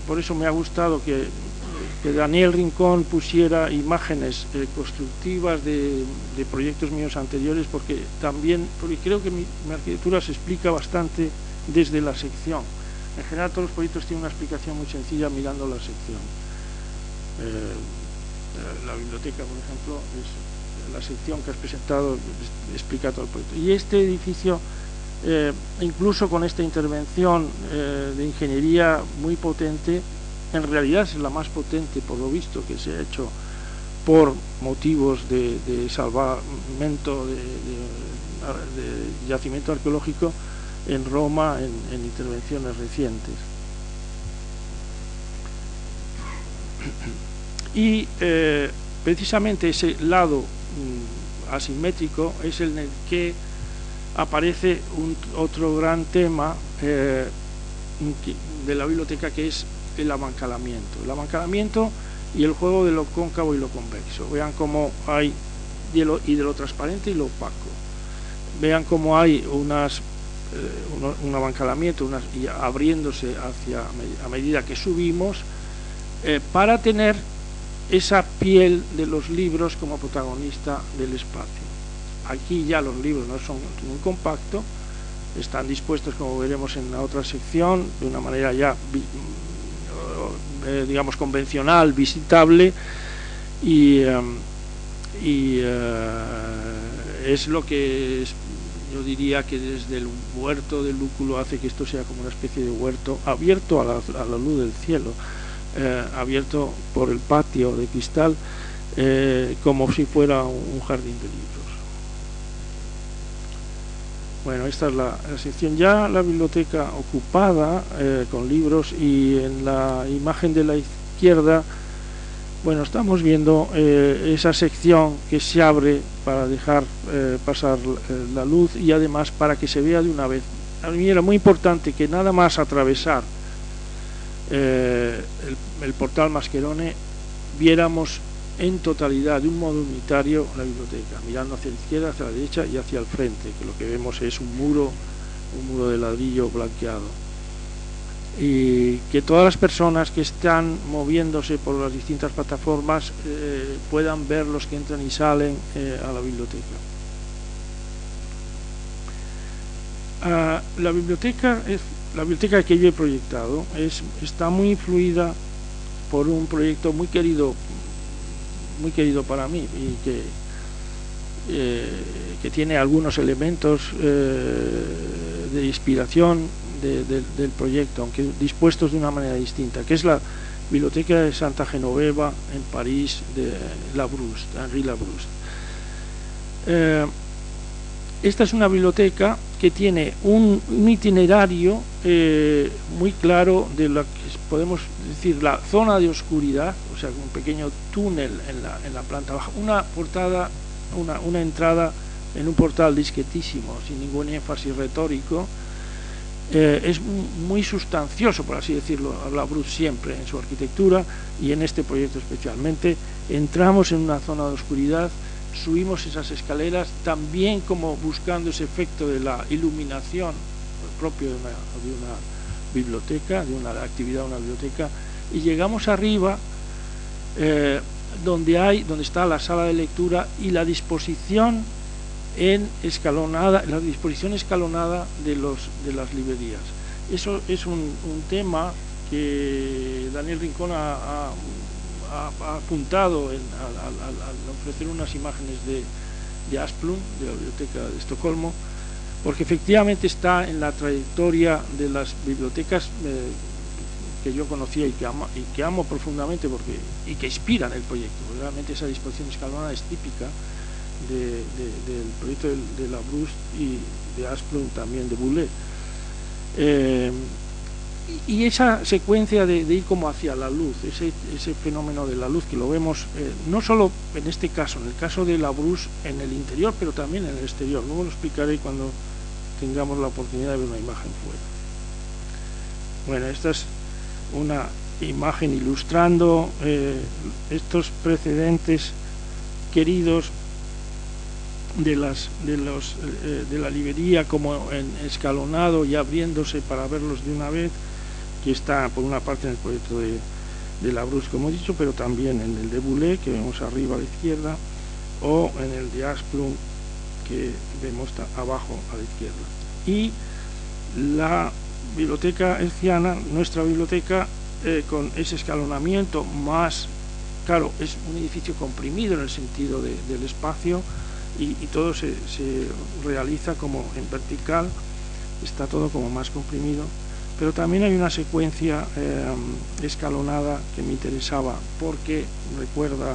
Por eso me ha gustado que Daniel Rincón pusiera imágenes constructivas de proyectos míos anteriores, porque creo que mi arquitectura se explica bastante desde la sección. En general todos los proyectos tienen una explicación muy sencilla mirando la sección. La biblioteca, por ejemplo, es la sección que has presentado, explica todo el proyecto. Y este edificio, incluso con esta intervención de ingeniería muy potente, en realidad es la más potente, por lo visto, que se ha hecho por motivos de salvamento de yacimiento arqueológico en Roma, en intervenciones recientes. Y precisamente ese lado asimétrico es en el que aparece otro gran tema de la biblioteca, que es el amancalamiento y el juego de lo cóncavo y lo convexo. Vean cómo hay y de lo transparente y lo opaco. Vean cómo hay un amancalamiento y abriéndose a medida que subimos, para tener esa piel de los libros como protagonista del espacio. Aquí ya los libros no son en un compacto, están dispuestos, como veremos en la otra sección, de una manera ya digamos convencional, visitable, y es lo que yo diría que desde el huerto del lúculo hace que esto sea como una especie de huerto abierto a la luz del cielo, abierto por el patio de cristal, como si fuera un jardín de libros. Bueno, esta es la sección, ya la biblioteca ocupada con libros, y en la imagen de la izquierda, bueno, estamos viendo esa sección que se abre para dejar pasar la luz, y además para que se vea de una vez. A mí era muy importante que nada más atravesar el portal Mascherone viéramos en totalidad, de un modo unitario, la biblioteca, mirando hacia la izquierda, hacia la derecha y hacia el frente, que lo que vemos es un muro de ladrillo blanqueado. Y que todas las personas que están moviéndose por las distintas plataformas puedan ver los que entran y salen a la biblioteca. La biblioteca que yo he proyectado está muy influida por un proyecto muy querido para mí y que tiene algunos elementos de inspiración del proyecto, aunque dispuestos de una manera distinta, que es la Biblioteca de Santa Genoveva en París, de Labrouste, Henri Labrouste. Esta es una biblioteca que tiene un itinerario muy claro de lo que podemos decir la zona de oscuridad, o sea, un pequeño túnel en la planta baja, una entrada en un portal discretísimo, sin ningún énfasis retórico. Es muy sustancioso, por así decirlo, Labrouste siempre en su arquitectura y en este proyecto especialmente. Entramos en una zona de oscuridad, subimos esas escaleras, también como buscando ese efecto de la iluminación propio de una biblioteca, de una actividad de una biblioteca, y llegamos arriba donde está la sala de lectura y la disposición escalonada de las librerías. Eso es un tema que Daniel Rincón ha apuntado al ofrecer unas imágenes de Asplund, de la Biblioteca de Estocolmo, porque efectivamente está en la trayectoria de las bibliotecas que yo conocía y que amo profundamente y que inspiran el proyecto. Realmente esa disposición escalonada es típica del proyecto de Labrouste y de Asplund, también de Boulez. Y esa secuencia de ir como hacia la luz, ese fenómeno de la luz que lo vemos no solo en este caso, en el caso de Labrouste en el interior, pero también en el exterior. Luego lo explicaré cuando tengamos la oportunidad de ver una imagen fuera. Bueno, esta es una imagen ilustrando estos precedentes queridos de la librería, como en escalonado y abriéndose para verlos de una vez, que está por una parte en el proyecto de Labrouste, como he dicho, pero también en el de Boulez, que vemos arriba a la izquierda, o en el de Asplund, que vemos abajo a la izquierda. Y la biblioteca hertziana, nuestra biblioteca, con ese escalonamiento más, claro, es un edificio comprimido en el sentido del espacio, y todo se realiza como en vertical, está todo como más comprimido, pero también hay una secuencia escalonada que me interesaba porque recuerda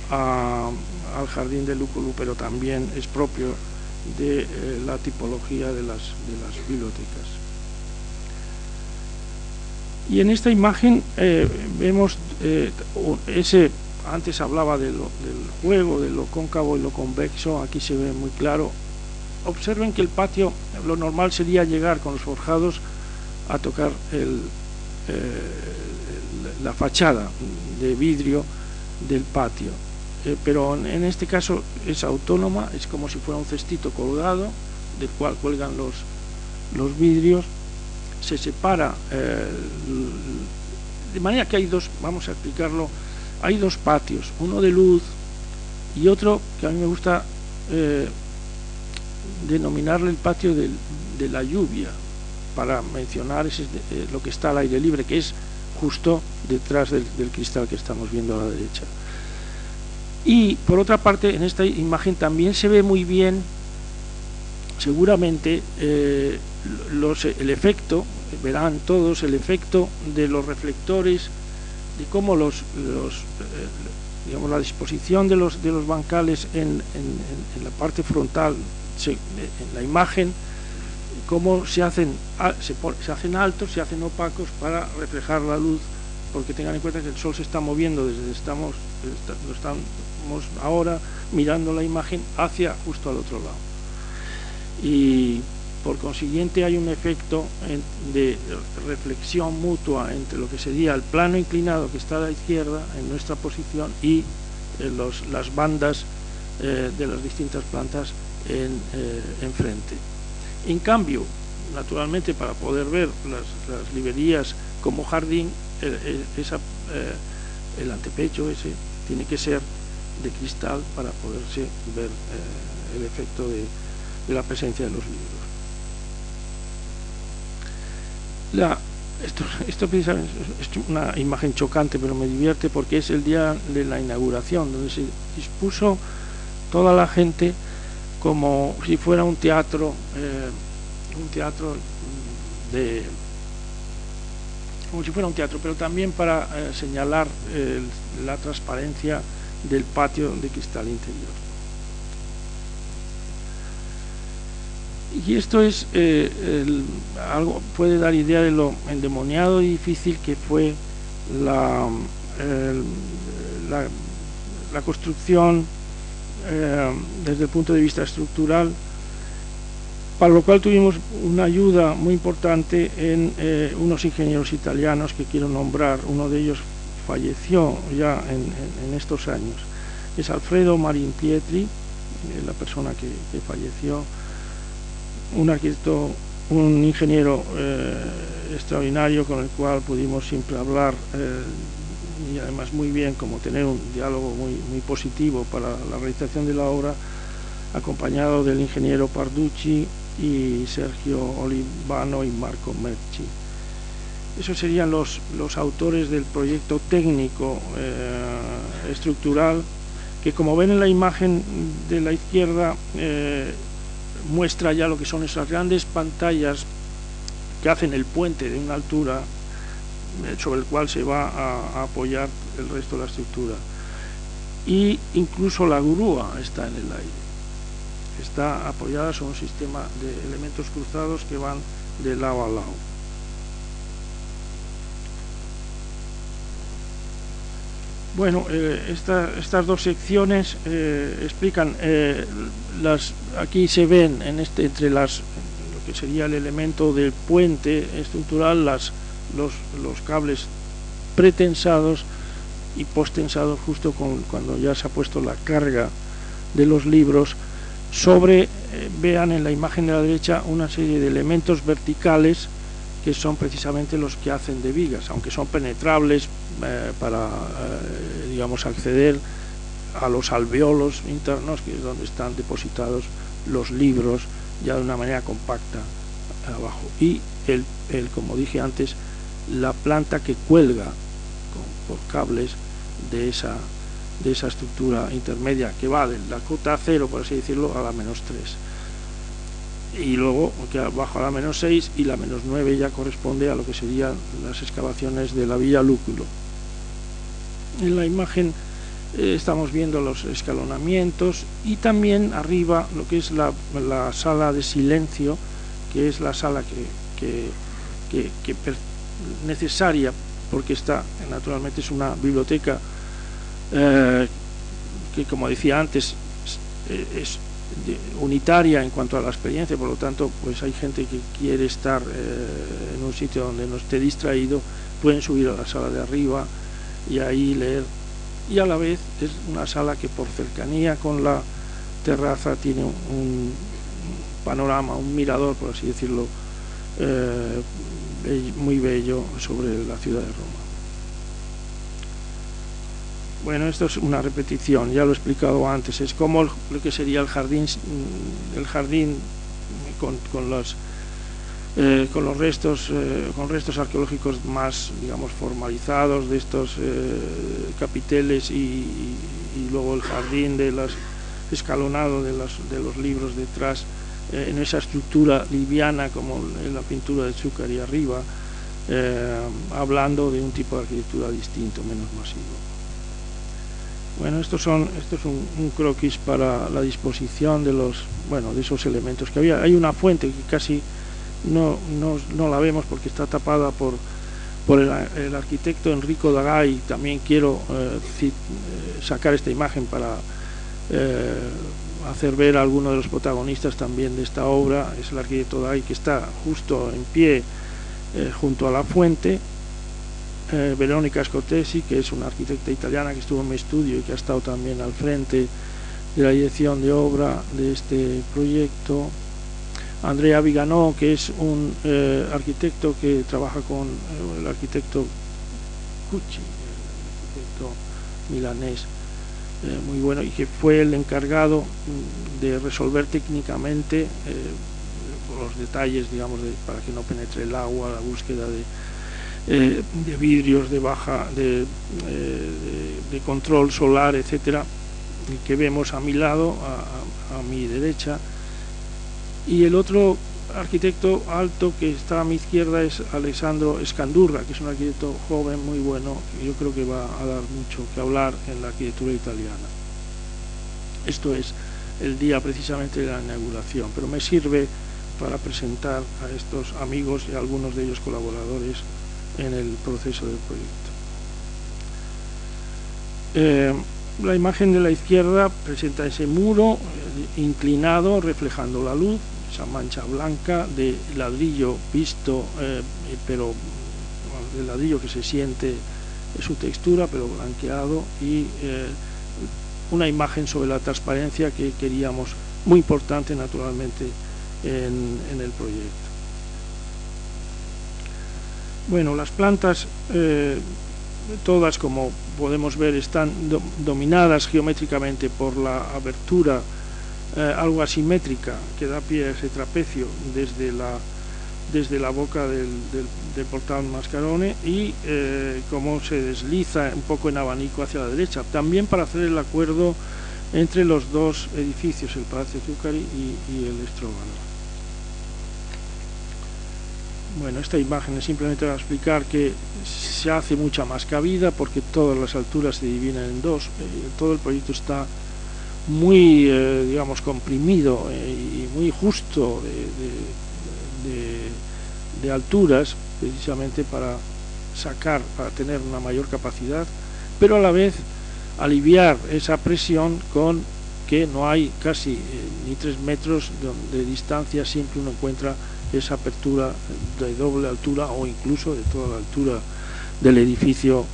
al jardín de Lúculo, pero también es propio de la tipología de las bibliotecas. Y en esta imagen vemos antes hablaba del juego, de lo cóncavo y lo convexo, aquí se ve muy claro. Observen que el patio, lo normal sería llegar con los forjados a tocar la fachada de vidrio del patio, pero en este caso es autónoma, es como si fuera un cestito colgado del cual cuelgan los vidrios, se separa de manera que hay dos, vamos a explicarlo, hay dos patios, uno de luz y otro que a mí me gusta denominarle el patio de la lluvia, para mencionar lo que está al aire libre, que es justo detrás del cristal que estamos viendo a la derecha. Y por otra parte, en esta imagen también se ve muy bien, seguramente, el efecto, verán todos el efecto de los reflectores, de cómo digamos, la disposición de los bancales en la parte frontal, en la imagen, cómo se hacen altos, se hacen opacos para reflejar la luz, porque tengan en cuenta que el sol se está moviendo desde estamos ahora mirando la imagen hacia justo al otro lado. Y por consiguiente hay un efecto de reflexión mutua entre lo que sería el plano inclinado que está a la izquierda en nuestra posición y las bandas de las distintas plantas enfrente. En cambio, naturalmente, para poder ver las librerías como jardín, el antepecho ese tiene que ser de cristal para poderse ver el efecto de la presencia de los libros. Esto precisamente es una imagen chocante, pero me divierte porque es el día de la inauguración, donde se dispuso toda la gente como si fuera un teatro pero también para señalar la transparencia del patio de cristal interior. Y esto es algo puede dar idea de lo endemoniado y difícil que fue la construcción desde el punto de vista estructural, para lo cual tuvimos una ayuda muy importante en unos ingenieros italianos que quiero nombrar. Uno de ellos falleció ya en estos años. Es Alfredo Marin Pietri, la persona que falleció, un arquitecto, un ingeniero extraordinario con el cual pudimos siempre hablar y además muy bien, como tener un diálogo muy positivo para la realización de la obra, acompañado del ingeniero Parducci y Sergio Olivano y Marco Merci. Esos serían los autores del proyecto técnico estructural, que, como ven en la imagen de la izquierda, muestra ya lo que son esas grandes pantallas que hacen el puente de una altura sobre el cual se va a apoyar el resto de la estructura, y incluso la grúa está en el aire, está apoyada sobre un sistema de elementos cruzados que van de lado a lado. Bueno, estas dos secciones explican, aquí se ven entre lo que sería el elemento del puente estructural, los cables pretensados y postensados justo cuando ya se ha puesto la carga de los libros sobre, vean en la imagen de la derecha, una serie de elementos verticales que son precisamente los que hacen de vigas, aunque son penetrables para, digamos, acceder a los alveolos internos, que es donde están depositados los libros ya de una manera compacta abajo. Y como dije antes, la planta que cuelga por cables de esa estructura intermedia, que va de la cota 0, por así decirlo, a la -3. Y luego que bajo a la -6, y la -9 ya corresponde a lo que serían las excavaciones de la Villa Lúculo. En la imagen estamos viendo los escalonamientos y también arriba lo que es la sala de silencio, que es la sala que necesaria, porque naturalmente es una biblioteca que, como decía antes, es unitaria en cuanto a la experiencia. Por lo tanto, pues hay gente que quiere estar en un sitio donde no esté distraído, pueden subir a la sala de arriba y ahí leer, y a la vez es una sala que, por cercanía con la terraza, tiene un panorama, un mirador, por así decirlo, muy bello sobre la ciudad de Roma. Bueno, esto es una repetición, ya lo he explicado antes, es como lo que sería el jardín con los restos arqueológicos más, digamos, formalizados de estos capiteles, y luego el jardín escalonado de los libros detrás, en esa estructura liviana como en la pintura de Zuccari arriba, hablando de un tipo de arquitectura distinto, menos masivo. Bueno, esto es un croquis para la disposición de esos elementos que había. Hay una fuente que casi no la vemos porque está tapada por el arquitecto Enrico Dagay. También quiero sacar esta imagen para hacer ver a alguno de los protagonistas también de esta obra. Es el arquitecto Day, que está justo en pie junto a la fuente. Verónica Scotesi, que es una arquitecta italiana que estuvo en mi estudio y que ha estado también al frente de la dirección de obra de este proyecto. Andrea Viganò, que es un arquitecto que trabaja con el arquitecto Cucci, el arquitecto milanés, muy bueno, y que fue el encargado de resolver técnicamente los detalles, digamos, para que no penetre el agua, la búsqueda de vidrios de baja, de control solar, etcétera, que vemos a mi lado, a mi derecha. Y el otro arquitecto alto que está a mi izquierda es Alessandro Scandurra, que es un arquitecto joven muy bueno, y yo creo que va a dar mucho que hablar en la arquitectura italiana. Esto es el día precisamente de la inauguración, pero me sirve para presentar a estos amigos y a algunos de ellos colaboradores en el proceso del proyecto. La imagen de la izquierda presenta ese muro inclinado reflejando la luz, esa mancha blanca de ladrillo visto, pero de ladrillo que se siente su textura, pero blanqueado, y una imagen sobre la transparencia que queríamos, muy importante naturalmente en el proyecto. Bueno, las plantas todas, como podemos ver, están dominadas geométricamente por la abertura algo asimétrica que da pie a ese trapecio desde la boca del portal Mascarone, y cómo se desliza un poco en abanico hacia la derecha, también para hacer el acuerdo entre los dos edificios, el Palazzo Zuccari y el Strovano. Bueno, esta imagen es simplemente para explicar que se hace mucha más cabida porque todas las alturas se dividen en dos. Todo el proyecto está muy, digamos, comprimido y muy justo de alturas, precisamente para tener una mayor capacidad, pero a la vez aliviar esa presión con que no hay casi ni 3 metros de distancia, siempre uno encuentra esa apertura de doble altura o incluso de toda la altura del edificio,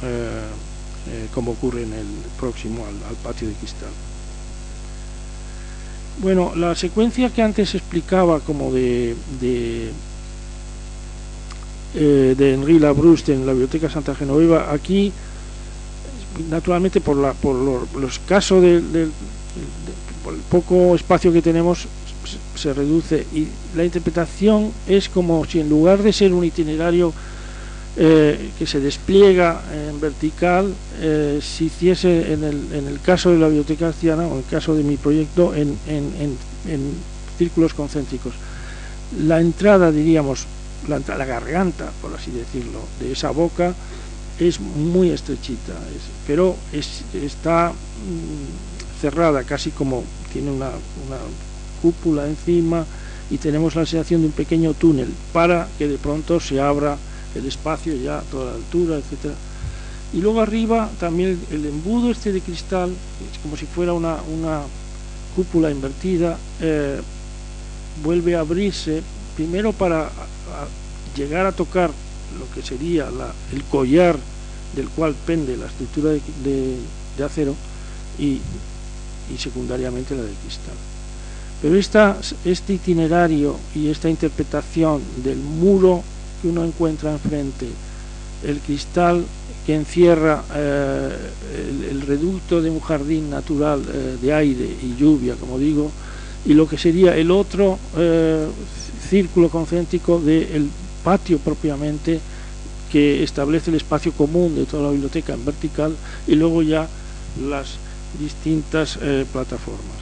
como ocurre en el próximo al patio de cristal. Bueno, la secuencia que antes explicaba como de Henri Labrouste en la Biblioteca Santa Genoveva, aquí naturalmente por los casos por el poco espacio que tenemos se reduce, y la interpretación es como si en lugar de ser un itinerario que se despliega en vertical, se hiciese en el caso de la Biblioteca Astiana, o en el caso de mi proyecto, en círculos concéntricos. La entrada, diríamos, la garganta, por así decirlo, de esa boca es muy estrechita, pero está cerrada, casi como tiene una cúpula encima, y tenemos la sensación de un pequeño túnel para que de pronto se abra el espacio ya a toda la altura, etcétera. Y luego arriba también el embudo este de cristal, es como si fuera una cúpula invertida, vuelve a abrirse primero para llegar a tocar lo que sería el collar del cual pende la estructura de acero, y secundariamente la de cristal. Pero este itinerario y esta interpretación del muro que uno encuentra enfrente, el cristal que encierra el reducto de un jardín natural de aire y lluvia, como digo, y lo que sería el otro círculo concéntrico del patio propiamente, que establece el espacio común de toda la biblioteca en vertical, y luego ya las distintas plataformas.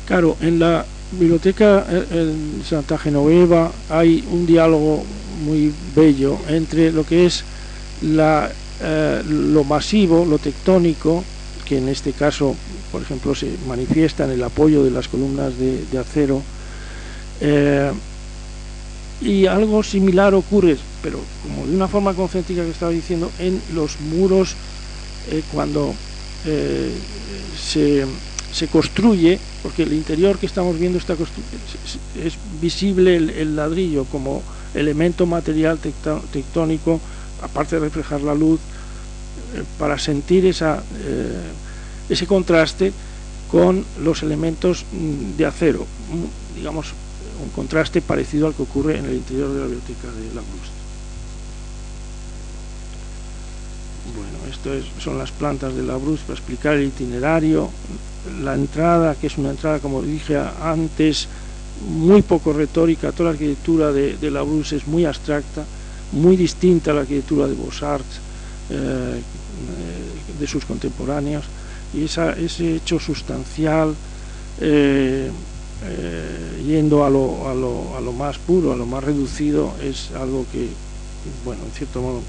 Claro, en la biblioteca en Santa Genoveva hay un diálogo muy bello entre lo que es lo masivo, lo tectónico, que en este caso, por ejemplo, se manifiesta en el apoyo de las columnas de acero, y algo similar ocurre, pero como de una forma concéntrica que estaba diciendo, en los muros, cuando se construye, porque el interior que estamos viendo es visible el ladrillo como elemento material tectónico, aparte de reflejar la luz, para sentir ese contraste con los elementos de acero, digamos, un contraste parecido al que ocurre en el interior de la biblioteca de Labrouste. Bueno, esto son las plantas de Labrouste para explicar el itinerario. La entrada, que es una entrada, como dije antes, muy poco retórica. Toda la arquitectura de Labrouste es muy abstracta, muy distinta a la arquitectura de Beaux-Arts, de sus contemporáneos, y ese hecho sustancial, yendo a lo más puro, a lo más reducido, es algo que, bueno, en cierto modo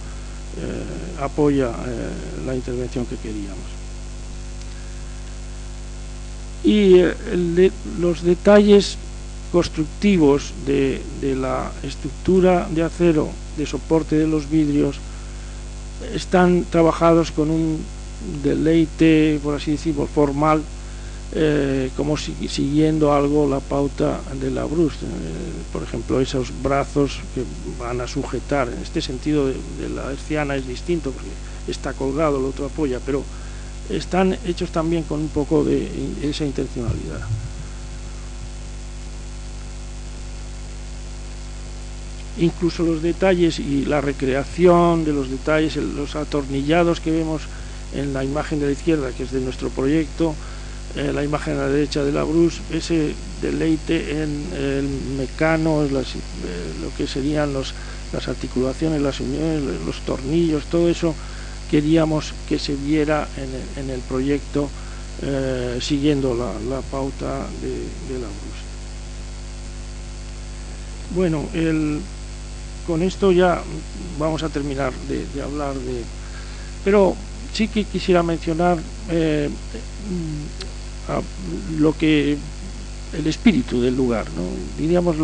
apoya la intervención que queríamos. Y los detalles constructivos de la estructura de acero de soporte de los vidrios están trabajados con un deleite, por así decirlo, formal, como siguiendo algo la pauta de Labrouste. Por ejemplo, esos brazos que van a sujetar, en este sentido de la herciana es distinto porque está colgado, el otro apoya, pero están hechos también con un poco de esa intencionalidad. Incluso los detalles y la recreación de los detalles, los atornillados que vemos en la imagen de la izquierda, que es de nuestro proyecto, la imagen a la derecha de Labrouste, ese deleite en el mecano, lo que serían las articulaciones, las uniones, los tornillos, todo eso queríamos que se viera en el proyecto, siguiendo la pauta de Labrouste. Bueno, con esto ya vamos a terminar de hablar pero sí que quisiera mencionar el espíritu del lugar, ¿no? Diríamos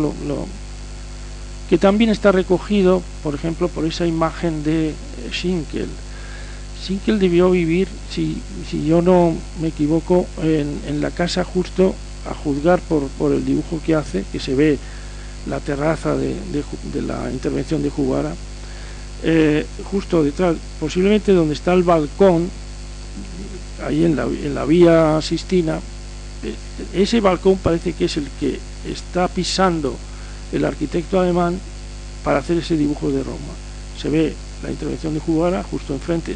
que también está recogido, por ejemplo, por esa imagen de Schinkel. Schinkel debió vivir, si yo no me equivoco, en la casa justo, a juzgar por el dibujo que hace, que se ve la terraza de la intervención de Juvara, justo detrás, posiblemente donde está el balcón, ahí en la vía Sistina. Ese balcón parece que es el que está pisando el arquitecto alemán para hacer ese dibujo de Roma. Se ve la intervención de Juvara justo enfrente,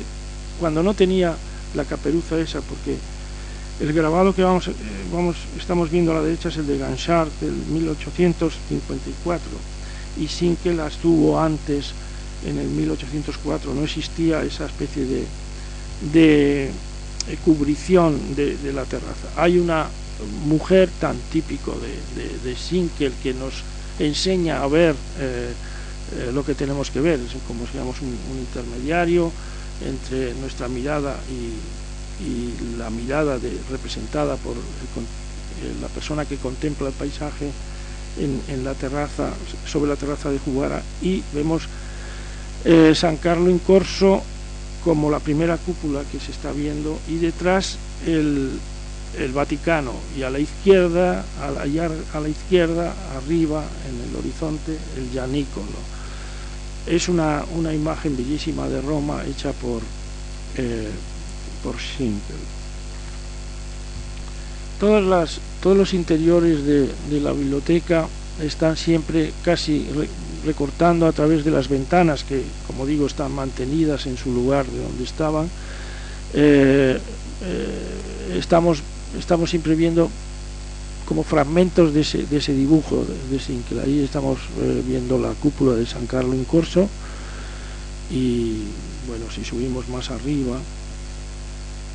cuando no tenía la caperuza esa, porque el grabado que estamos viendo a la derecha es el de Ganchard del 1854, y Schinkel las tuvo antes, en el 1804. No existía esa especie de cubrición de la terraza. Hay una mujer tan típico de Schinkel que nos enseña a ver lo que tenemos que ver. Es como si fuéramos un intermediario entre nuestra mirada y la mirada representada por la persona que contempla el paisaje en la terraza, sobre la terraza de Juvara, y vemos San Carlo in Corso como la primera cúpula que se está viendo, y detrás el Vaticano, y a la izquierda, arriba en el horizonte, el Gianicolo. Es una imagen bellísima de Roma hecha por Schinkel. Todos los interiores de la biblioteca están siempre casi recortando a través de las ventanas, que, como digo, están mantenidas en su lugar de donde estaban. Estamos siempre viendo como fragmentos de ese dibujo de Schinkel. Ahí estamos viendo la cúpula de San Carlo in Corso, y bueno, si subimos más arriba,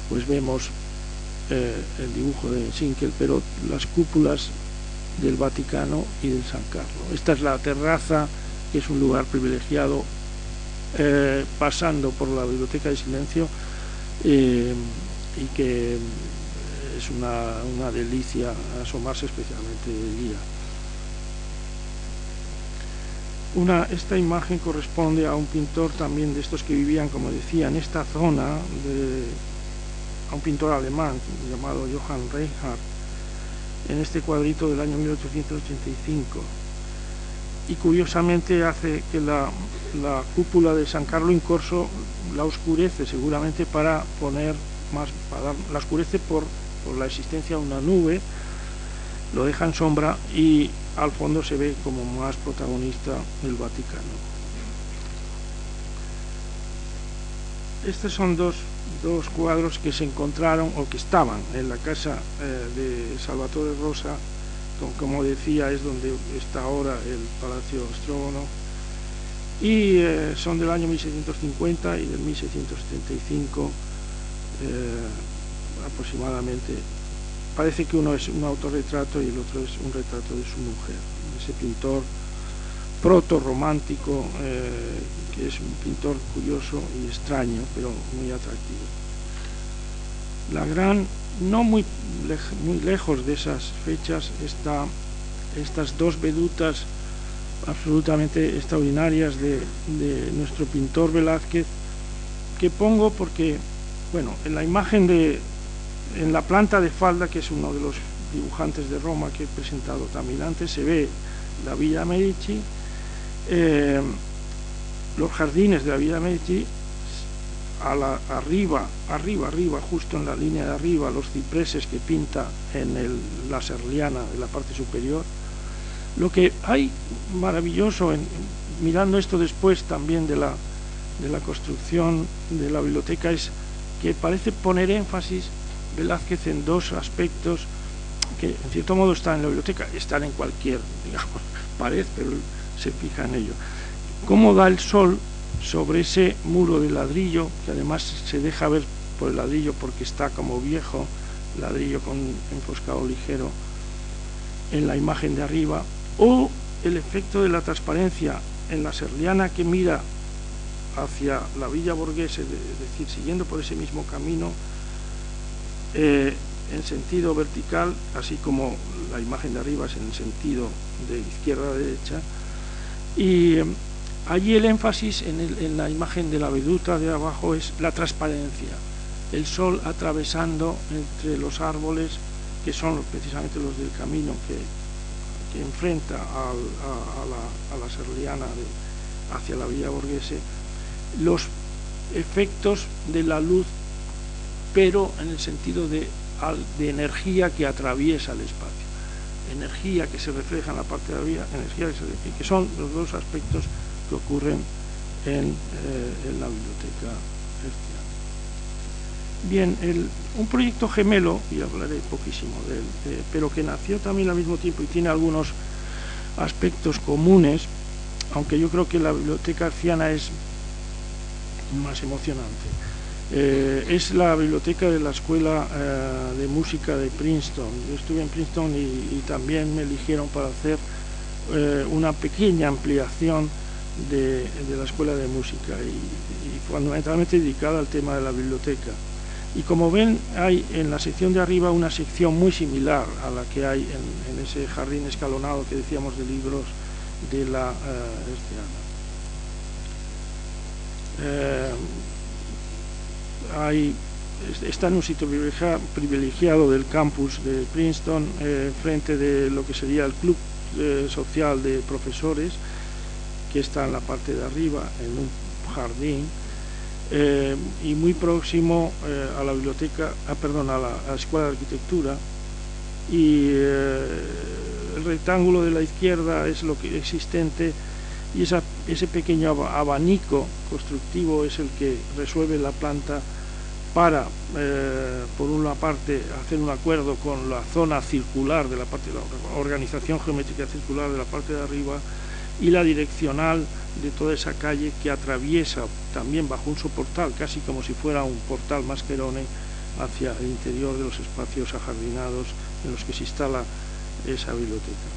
pues vemos el dibujo de Schinkel, pero las cúpulas del Vaticano y del San Carlo. Esta es la terraza, que es un lugar privilegiado, pasando por la Biblioteca de Silencio, y que es una delicia asomarse, especialmente de día. Esta imagen corresponde a un pintor también de estos que vivían, como decía, en esta zona un pintor alemán llamado Johann Reinhardt en este cuadrito del año 1885, y curiosamente hace que la cúpula de San Carlo in Corso la oscurece, seguramente para poner más, la oscurece por la existencia de una nube, lo deja en sombra y al fondo se ve como más protagonista el Vaticano. Estos son dos cuadros que se encontraron o que estaban en la casa de Salvatore Rosa, como decía, es donde está ahora el Palacio Strógono, y son del año 1650 y del 1675 aproximadamente. Parece que uno es un autorretrato y el otro es un retrato de su mujer, ese pintor proto-romántico, que es un pintor curioso y extraño, pero muy atractivo. La gran, no muy lejos de esas fechas, estas dos vedutas absolutamente extraordinarias de nuestro pintor Velázquez, que pongo porque, bueno, en la imagen en la planta de falda, que es uno de los dibujantes de Roma que he presentado también antes, se ve la Villa Medici, los jardines de la Villa Medici, arriba, justo en la línea de arriba, los cipreses que pinta en la Serliana de la parte superior. Lo que hay maravilloso, mirando esto después también de la construcción de la biblioteca, es que parece poner énfasis Velázquez en dos aspectos que en cierto modo están en la biblioteca, están en cualquier, digamos, pared, pero se fija en ello. Cómo da el sol sobre ese muro de ladrillo, que además se deja ver por el ladrillo porque está como viejo, ladrillo con enfoscado ligero en la imagen de arriba, o el efecto de la transparencia en la Serliana, que mira hacia la Villa Borghese, es decir, siguiendo por ese mismo camino en sentido vertical, así como la imagen de arriba es en el sentido de izquierda a derecha, y allí el énfasis en la imagen de la veduta de abajo es la transparencia, el sol atravesando entre los árboles, que son precisamente los del camino que enfrenta a la Serliana hacia la Villa Borghese, los efectos de la luz, pero en el sentido de energía que atraviesa el espacio, energía que se refleja en la parte de arriba, energía que son los dos aspectos que ocurren en la biblioteca Hertziana. Bien, un proyecto gemelo, y hablaré poquísimo de él, pero que nació también al mismo tiempo y tiene algunos aspectos comunes, aunque yo creo que la biblioteca Hertziana es más emocionante. Es la biblioteca de la Escuela de Música de Princeton. Yo estuve en Princeton y también me eligieron para hacer una pequeña ampliación de la Escuela de Música y fundamentalmente dedicada al tema de la biblioteca. Y como ven, hay en la sección de arriba una sección muy similar a la que hay en ese jardín escalonado que decíamos de libros de la Hertziana. Está en un sitio privilegiado del campus de Princeton, frente de lo que sería el club social de profesores, que está en la parte de arriba, en un jardín, y muy próximo a la biblioteca, a la Escuela de Arquitectura, y el rectángulo de la izquierda es lo que existente, y ese pequeño abanico constructivo es el que resuelve la planta para, por una parte, hacer un acuerdo con la zona circular de la parte de la organización geométrica circular de la parte de arriba y la direccional de toda esa calle que atraviesa también bajo un soportal, casi como si fuera un portal mascherone, hacia el interior de los espacios ajardinados en los que se instala esa biblioteca.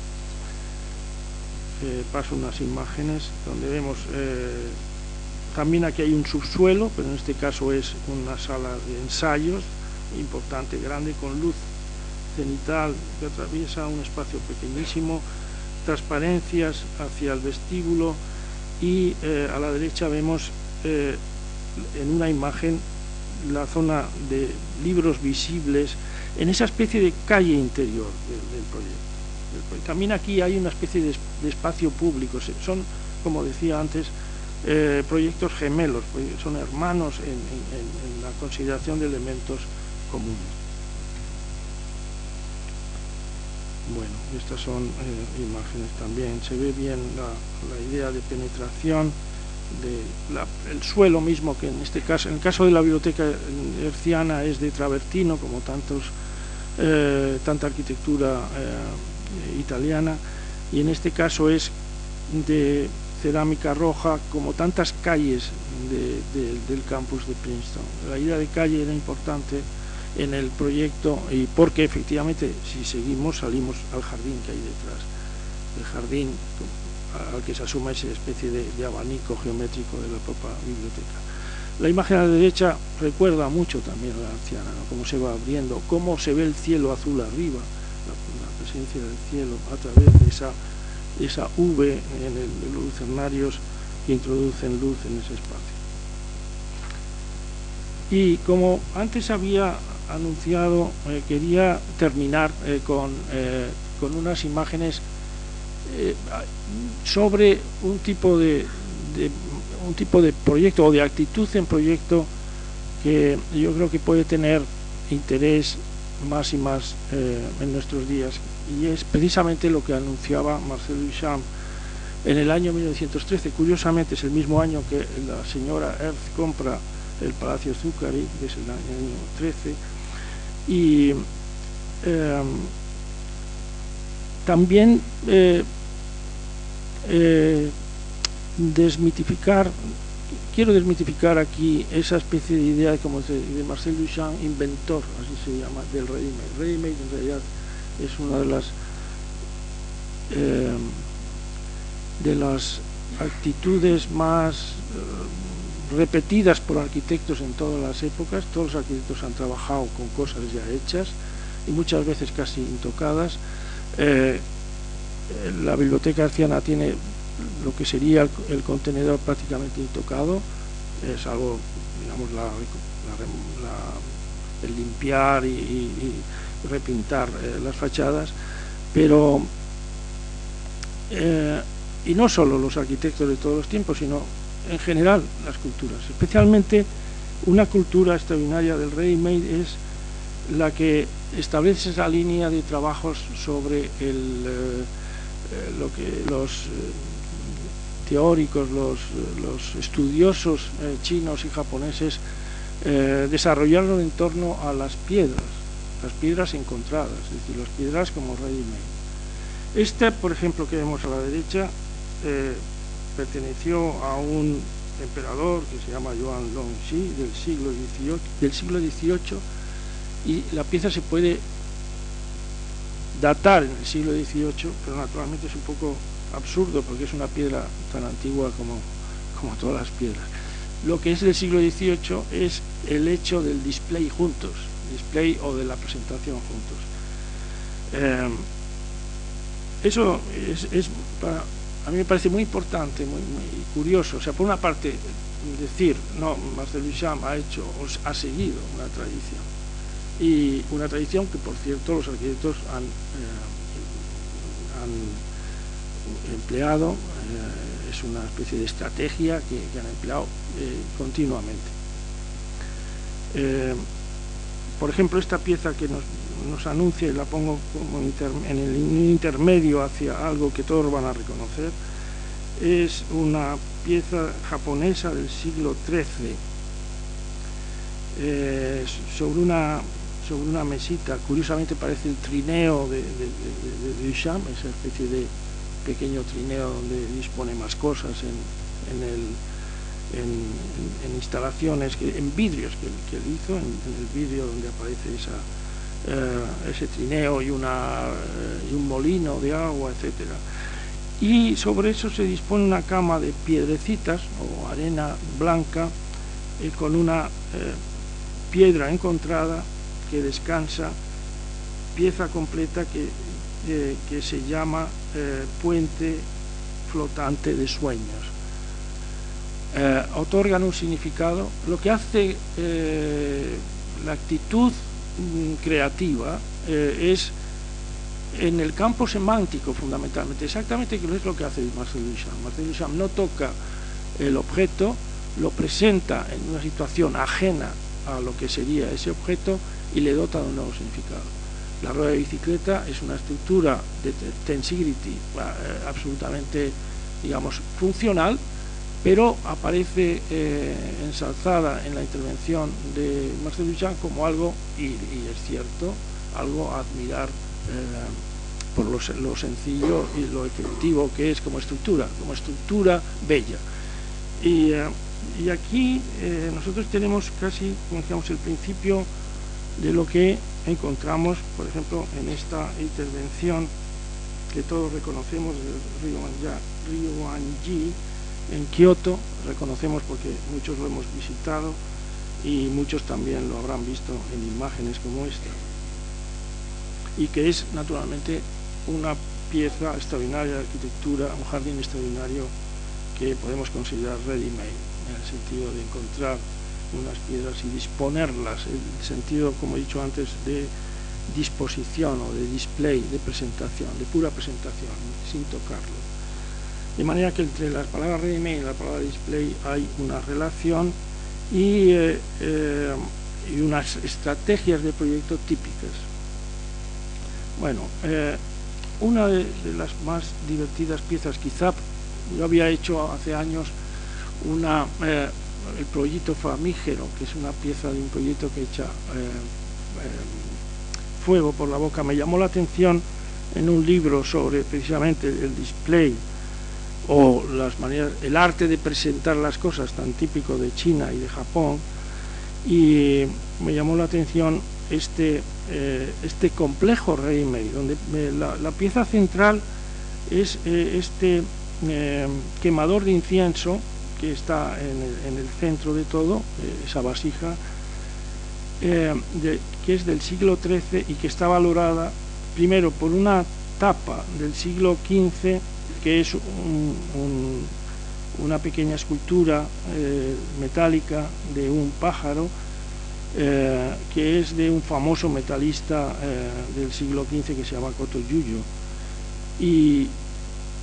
Paso unas imágenes donde vemos también aquí hay un subsuelo, pero en este caso es una sala de ensayos importante, grande, con luz cenital que atraviesa un espacio pequeñísimo, transparencias hacia el vestíbulo y a la derecha vemos en una imagen la zona de libros visibles, en esa especie de calle interior del proyecto. También aquí hay una especie de espacio público, son, como decía antes, proyectos gemelos, son hermanos en la consideración de elementos comunes. Bueno, estas son imágenes también, se ve bien la idea de penetración del suelo mismo, que en este caso, en el caso de la biblioteca herciana, es de travertino, como tanta arquitectura italiana, y en este caso es de cerámica roja, como tantas calles del campus de Princeton. La idea de calle era importante en el proyecto, y porque efectivamente, si seguimos, salimos al jardín que hay detrás, el jardín al que se asuma esa especie de abanico geométrico de la propia biblioteca. La imagen a la derecha recuerda mucho también a la herciana, ¿no? Cómo se va abriendo, cómo se ve el cielo azul arriba, la presencia del cielo a través de esa V en los lucernarios que introducen luz en ese espacio. Y como antes había anunciado, quería terminar con unas imágenes sobre un tipo de proyecto o de actitud en proyecto que yo creo que puede tener interés más y más en nuestros días, y es precisamente lo que anunciaba Marcel Duchamp en el año 1913. Curiosamente es el mismo año que la señora Hertz compra el Palacio Zuccari, que es el año 13, y también quiero desmitificar aquí esa especie de idea de Marcel Duchamp, inventor, así se llama, del ready-made. Ready-made en realidad es una de las actitudes más repetidas por arquitectos en todas las épocas. Todos los arquitectos han trabajado con cosas ya hechas y muchas veces casi intocadas. La biblioteca herciana tiene lo que sería el contenedor prácticamente intocado, es algo, digamos, el limpiar y repintar las fachadas, pero y no solo los arquitectos de todos los tiempos, sino en general las culturas. Especialmente una cultura extraordinaria del ready-made es la que establece esa línea de trabajos sobre lo que los teóricos, los estudiosos chinos y japoneses desarrollaron en torno a las piedras encontradas, es decir, las piedras como ready-made. Esta, por ejemplo, que vemos a la derecha, perteneció a un emperador que se llama Yuan Longxi del siglo XVIII, y la pieza se puede datar en el siglo XVIII, pero naturalmente es un poco absurdo porque es una piedra tan antigua como todas las piedras. Lo que es del siglo XVIII es el hecho del display juntos, display o de la presentación juntos. Eso a mí me parece muy importante, muy curioso. O sea, por una parte, decir, no, Marcel Duchamp ha seguido una tradición, y una tradición que, por cierto, los arquitectos han empleado, es una especie de estrategia que han empleado continuamente. Por ejemplo, esta pieza que nos anuncia, y la pongo como en el intermedio hacia algo que todos van a reconocer, es una pieza japonesa del siglo XIII, sobre una mesita. Curiosamente parece el trineo de Duchamp, esa especie de pequeño trineo donde dispone más cosas en instalaciones, en vidrios que él hizo, en el vidrio donde aparece ese trineo y un molino de agua, etcétera. Y sobre eso se dispone una cama de piedrecitas o arena blanca, con una piedra encontrada que descansa, pieza completa que se llama puente flotante de sueños. otorgan un significado. Lo que hace la actitud creativa es en el campo semántico fundamentalmente, exactamente que es lo que hace Marcel Duchamp. Marcel Duchamp no toca el objeto, lo presenta en una situación ajena a lo que sería ese objeto y le dota de un nuevo significado. La rueda de bicicleta es una estructura de tensigrity absolutamente, digamos, funcional, pero aparece ensalzada en la intervención de Marcel Duchamp como algo, y es cierto, algo a admirar por lo sencillo y lo efectivo que es como estructura bella. Y aquí nosotros tenemos casi, digamos, el principio de lo que encontramos, por ejemplo, en esta intervención que todos reconocemos del Ryuan-ji en Kioto, reconocemos porque muchos lo hemos visitado y muchos también lo habrán visto en imágenes como esta, y que es naturalmente una pieza extraordinaria de arquitectura, un jardín extraordinario que podemos considerar ready-made, en el sentido de encontrar unas piedras y disponerlas, el sentido, como he dicho antes, de disposición o de display, de presentación, de pura presentación, sin tocarlo. De manera que entre las palabras ready-made y la palabra display hay una relación y unas estrategias de proyecto típicas. Bueno, una de las más divertidas piezas, quizá yo había hecho hace años el proyecto Flamígero, que es una pieza de un proyecto que echa fuego por la boca. Me llamó la atención en un libro sobre precisamente el display o las maneras, el arte de presentar las cosas tan típico de China y de Japón, y me llamó la atención este complejo ready-made, donde la pieza central es este quemador de incienso que está en el centro de todo, esa vasija, que es del siglo XIII y que está valorada primero por una tapa del siglo XV, que es una pequeña escultura metálica de un pájaro, que es de un famoso metalista del siglo XV que se llama Koto Yuyo, y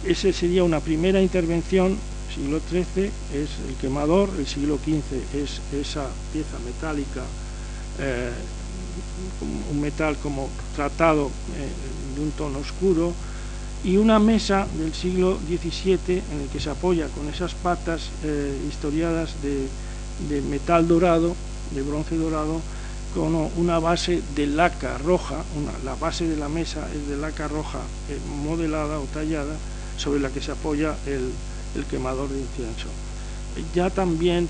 ese sería una primera intervención. Siglo XIII es el quemador, el siglo XV es esa pieza metálica, un metal como tratado de un tono oscuro, y una mesa del siglo XVII en el que se apoya con esas patas historiadas de metal dorado, de bronce dorado, con una base de laca roja. La base de la mesa es de laca roja modelada o tallada, sobre la que se apoya el quemador de incienso. Ya también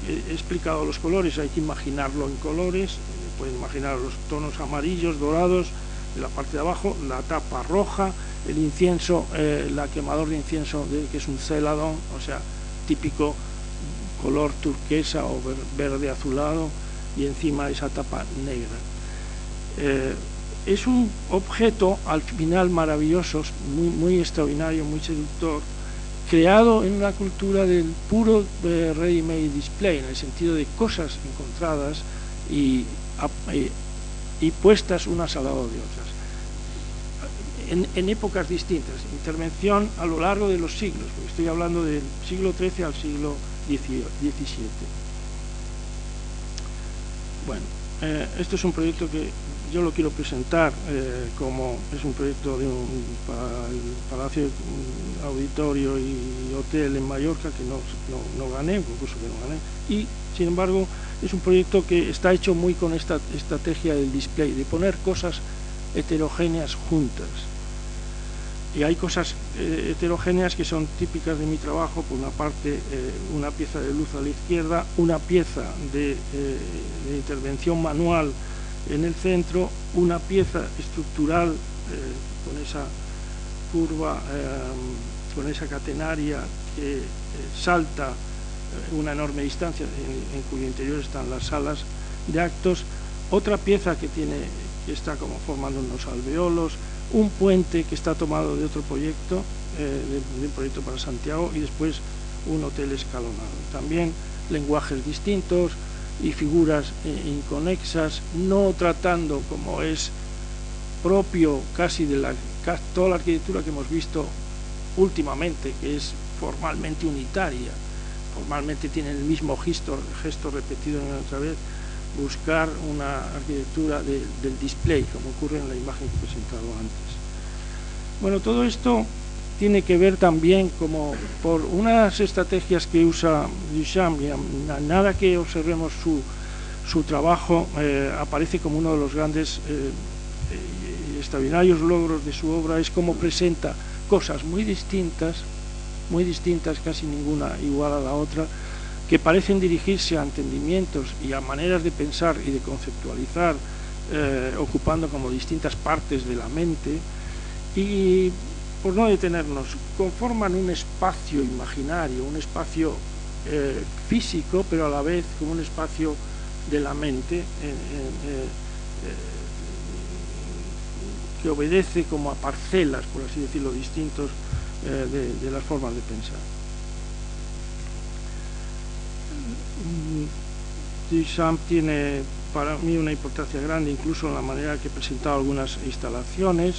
he explicado los colores, hay que imaginarlo en colores, pueden imaginar los tonos amarillos, dorados de la parte de abajo, la tapa roja, el incienso, la quemador de incienso que es un celadón, o sea, típico color turquesa o verde azulado, y encima esa tapa negra. Es un objeto al final maravilloso, muy extraordinario, muy seductor, creado en una cultura del puro ready-made display, en el sentido de cosas encontradas y puestas unas al lado de otras, en épocas distintas, intervención a lo largo de los siglos, porque estoy hablando del siglo XIII al siglo XVII. Bueno, esto es un proyecto que yo lo quiero presentar como es un proyecto para el Palacio Auditorio y Hotel en Mallorca, que no gané, un concurso que no gané, y sin embargo es un proyecto que está hecho muy con esta estrategia del display, de poner cosas heterogéneas juntas. Y hay cosas heterogéneas que son típicas de mi trabajo. Por una parte, una pieza de luz a la izquierda, una pieza de intervención manual en el centro, una pieza estructural con esa curva, con esa catenaria que salta una enorme distancia, en cuyo interior están las salas de actos, otra pieza que está como formando unos alveolos, un puente que está tomado de otro proyecto, de un proyecto para Santiago, y después un hotel escalonado. También lenguajes distintos y figuras inconexas, no tratando, como es propio casi de toda la arquitectura que hemos visto últimamente, que es formalmente unitaria, formalmente tiene el mismo gesto repetido una y otra vez, buscar una arquitectura del display, como ocurre en la imagen que he presentado antes. Bueno, todo esto tiene que ver también como por unas estrategias que usa Duchamp, y nada que observemos su trabajo, aparece como uno de los grandes y extraordinarios logros de su obra, es como presenta cosas muy distintas, casi ninguna igual a la otra, que parecen dirigirse a entendimientos y a maneras de pensar y de conceptualizar, ocupando como distintas partes de la mente, y por no detenernos, conforman un espacio imaginario, un espacio físico, pero a la vez como un espacio de la mente, que obedece como a parcelas, por así decirlo, distintos de las formas de pensar. Duchamp tiene para mí una importancia grande, incluso en la manera que he presentado algunas instalaciones,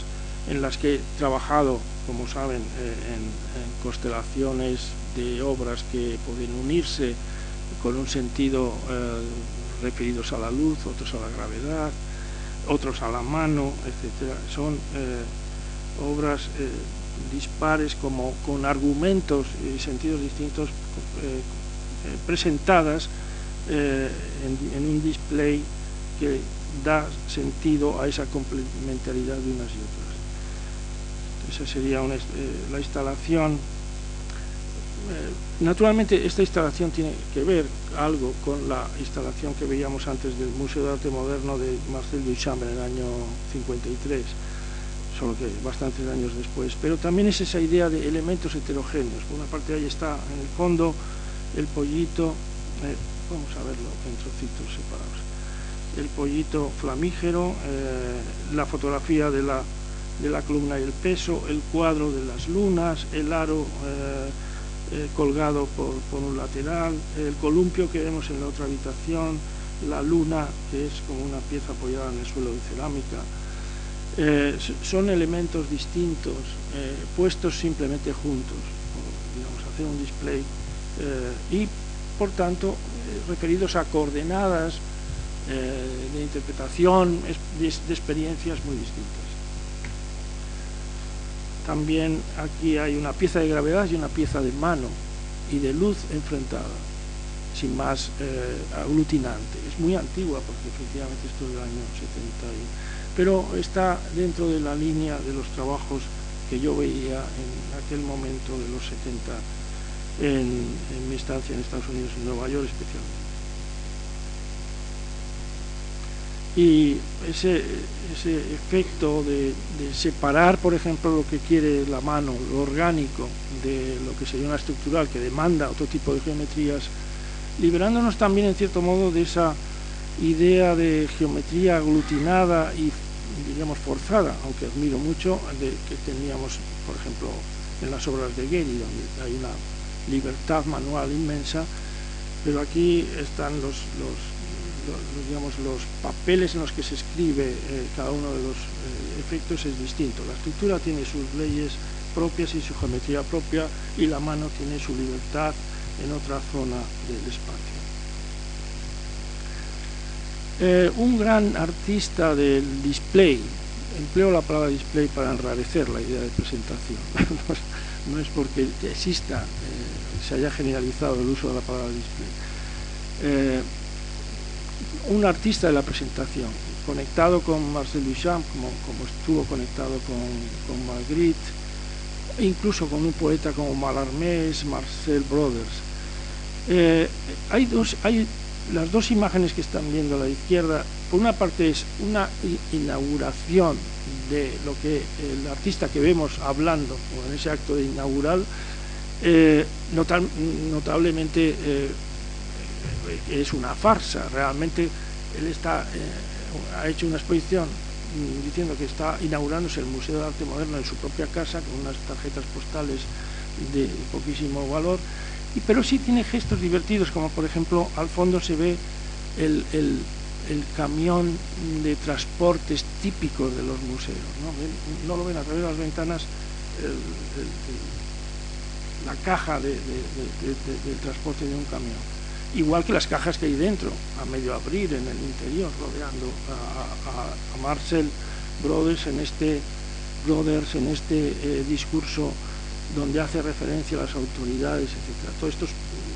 en las que he trabajado, como saben, en constelaciones de obras que pueden unirse con un sentido referidos a la luz, otros a la gravedad, otros a la mano, etcétera. Son obras dispares, como con argumentos y sentidos distintos presentadas en un display que da sentido a esa complementariedad de unas y otras. Esa sería la instalación. Naturalmente esta instalación tiene que ver algo con la instalación que veíamos antes del Museo de Arte Moderno de Marcel Duchamp en el año 53, solo que bastantes años después, pero también es esa idea de elementos heterogéneos. Por una parte ahí está en el fondo el pollito, vamos a verlo en trocitos separados, el pollito flamígero, la fotografía de la columna y el peso, el cuadro de las lunas, el aro colgado por un lateral, el columpio que vemos en la otra habitación, la luna, que es como una pieza apoyada en el suelo de cerámica. Son elementos distintos, puestos simplemente juntos, digamos, hacer un display, y por tanto referidos a coordenadas de interpretación, de experiencias muy distintas. También aquí hay una pieza de gravedad y una pieza de mano y de luz enfrentada, sin más aglutinante. Es muy antigua porque efectivamente esto es del año 70, pero está dentro de la línea de los trabajos que yo veía en aquel momento de los 70 en mi estancia en Estados Unidos, en Nueva York especialmente. Y ese efecto de separar, por ejemplo, lo que quiere la mano, lo orgánico, de lo que sería una estructural que demanda otro tipo de geometrías, liberándonos también en cierto modo de esa idea de geometría aglutinada y, digamos, forzada, aunque admiro mucho, que teníamos, por ejemplo, en las obras de Gehry, donde hay una libertad manual inmensa, pero aquí están los papeles en los que se escribe cada uno de los efectos es distinto. La estructura tiene sus leyes propias y su geometría propia, y la mano tiene su libertad en otra zona del espacio. Un gran artista del display, empleo la palabra display para enrarecer la idea de presentación, no es porque exista, se haya generalizado el uso de la palabra display. Un artista de la presentación, conectado con Marcel Duchamp, como estuvo conectado con Magritte, incluso con un poeta como Mallarmé, Marcel Brothers. Hay las dos imágenes que están viendo a la izquierda. Por una parte es una inauguración de lo que el artista que vemos hablando, o en ese acto de inaugural, notablemente es una farsa. Realmente él ha hecho una exposición diciendo que está inaugurándose el Museo de Arte Moderno en su propia casa, con unas tarjetas postales de poquísimo valor, pero sí tiene gestos divertidos, como por ejemplo al fondo se ve el camión de transportes típicos de los museos, no lo ven a través de las ventanas, la caja del transporte de un camión, igual que las cajas que hay dentro, a medio abrir en el interior, rodeando a Marcel Brothers en este discurso donde hace referencia a las autoridades, etc. Todo esto es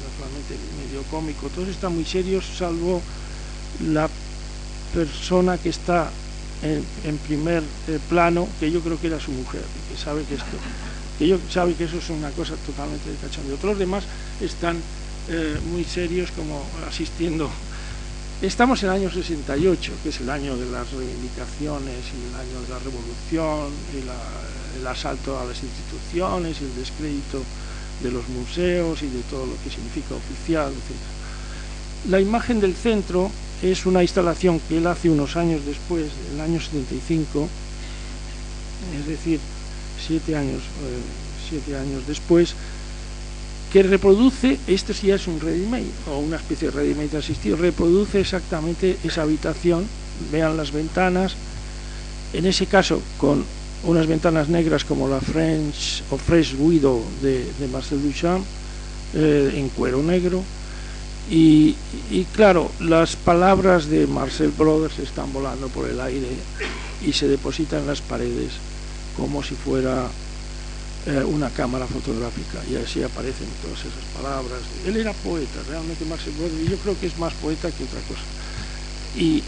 naturalmente medio cómico, todos están muy serios, salvo la persona que está en primer plano, que yo creo que era su mujer, que sabe que eso es una cosa totalmente de cachondeo. Todos los demás están muy serios, como asistiendo. Estamos en el año 68, que es el año de las reivindicaciones y el año de la revolución y el asalto a las instituciones y el descrédito de los museos y de todo lo que significa oficial, etc. La imagen del centro es una instalación que él hace unos años después, en el año 75, es decir, 7 años después, que reproduce, esto sí es un ready-made o una especie de ready-made asistido, reproduce exactamente esa habitación. Vean las ventanas, en ese caso con unas ventanas negras como la French o Fresh Widow de Marcel Duchamp, en cuero negro, y claro, las palabras de Marcel Brothers están volando por el aire y se depositan en las paredes como si fuera una cámara fotográfica, y así aparecen todas esas palabras. Él era poeta, realmente Marcel Brothers, y yo creo que es más poeta que otra cosa, y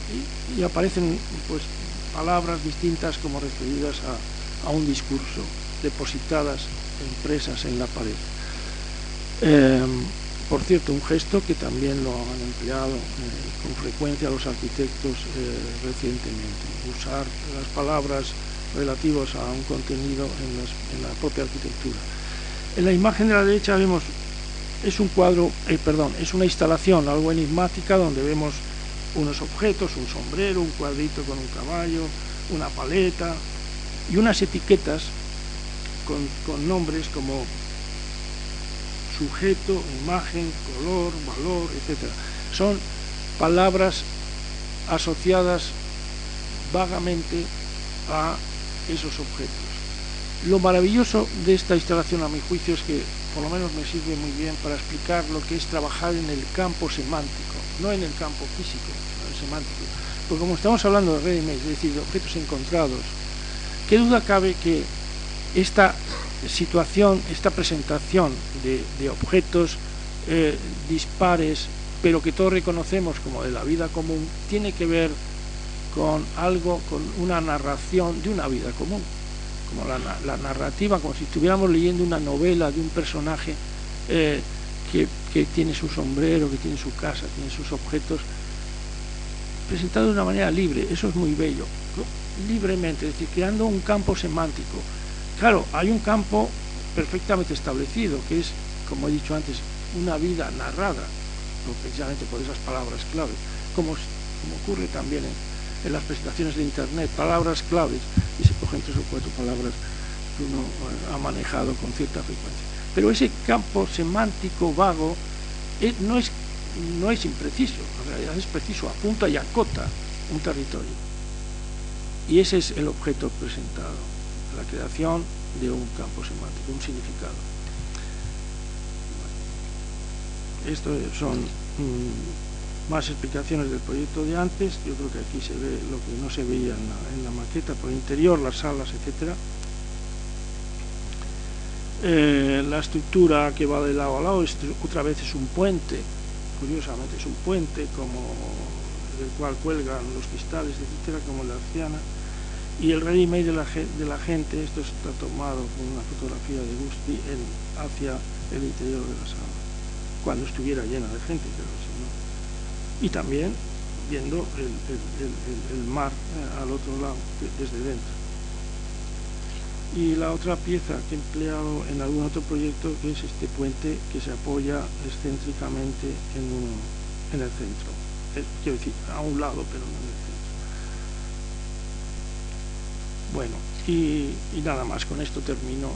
aparecen pues palabras distintas como referidas a un discurso, depositadas, impresas en la pared. Por cierto, un gesto que también lo han empleado con frecuencia los arquitectos recientemente, usar las palabras relativos a un contenido en la propia arquitectura. En la imagen de la derecha vemos, es un cuadro, es una instalación algo enigmática donde vemos unos objetos, un sombrero, un cuadrito con un caballo, una paleta y unas etiquetas con nombres como sujeto, imagen, color, valor, etc. Son palabras asociadas vagamente a esos objetos. Lo maravilloso de esta instalación, a mi juicio, es que por lo menos me sirve muy bien para explicar lo que es trabajar en el campo semántico, no en el campo físico, el semántico. Porque como estamos hablando de ready-made, es decir, de objetos encontrados, qué duda cabe que esta situación, esta presentación de objetos dispares, pero que todos reconocemos como de la vida común, tiene que ver con algo, con una narración de una vida común, como la narrativa, como si estuviéramos leyendo una novela de un personaje que tiene su sombrero, que tiene su casa, tiene sus objetos, presentado de una manera libre. Eso es muy bello, libremente, es decir, creando un campo semántico. Claro, hay un campo perfectamente establecido, que es, como he dicho antes, una vida narrada, precisamente por esas palabras clave, como ocurre también en las presentaciones de Internet, palabras claves, y se cogen 3 o 4 palabras que uno ha manejado con cierta frecuencia. Pero ese campo semántico vago no es impreciso, en realidad es preciso, apunta y acota un territorio. Y ese es el objeto presentado, la creación de un campo semántico, un significado. Esto son más explicaciones del proyecto de antes. Yo creo que aquí se ve lo que no se veía en la maqueta, por el interior, las salas, etc. La estructura que va de lado a lado otra vez es un puente, curiosamente es un puente como del cual cuelgan los cristales, etc., como la Arciana. Y el ready-made de la gente, esto está tomado con una fotografía de Gusti hacia el interior de la sala, cuando estuviera llena de gente, pero si no. Y también viendo el mar al otro lado, desde dentro. Y la otra pieza que he empleado en algún otro proyecto es este puente que se apoya excéntricamente en el centro. Quiero decir, a un lado, pero no en el centro. Bueno, y nada más, con esto termino.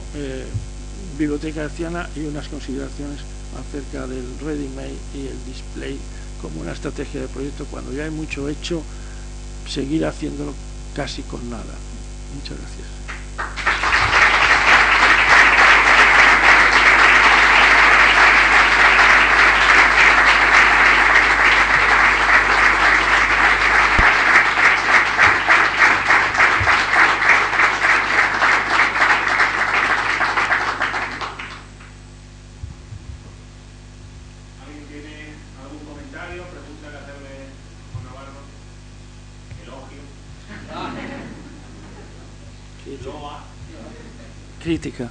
Biblioteca Arciana y unas consideraciones acerca del ready-made y el display como una estrategia de proyecto. Cuando ya hay mucho hecho, seguir haciéndolo casi con nada. Muchas gracias. Crítica.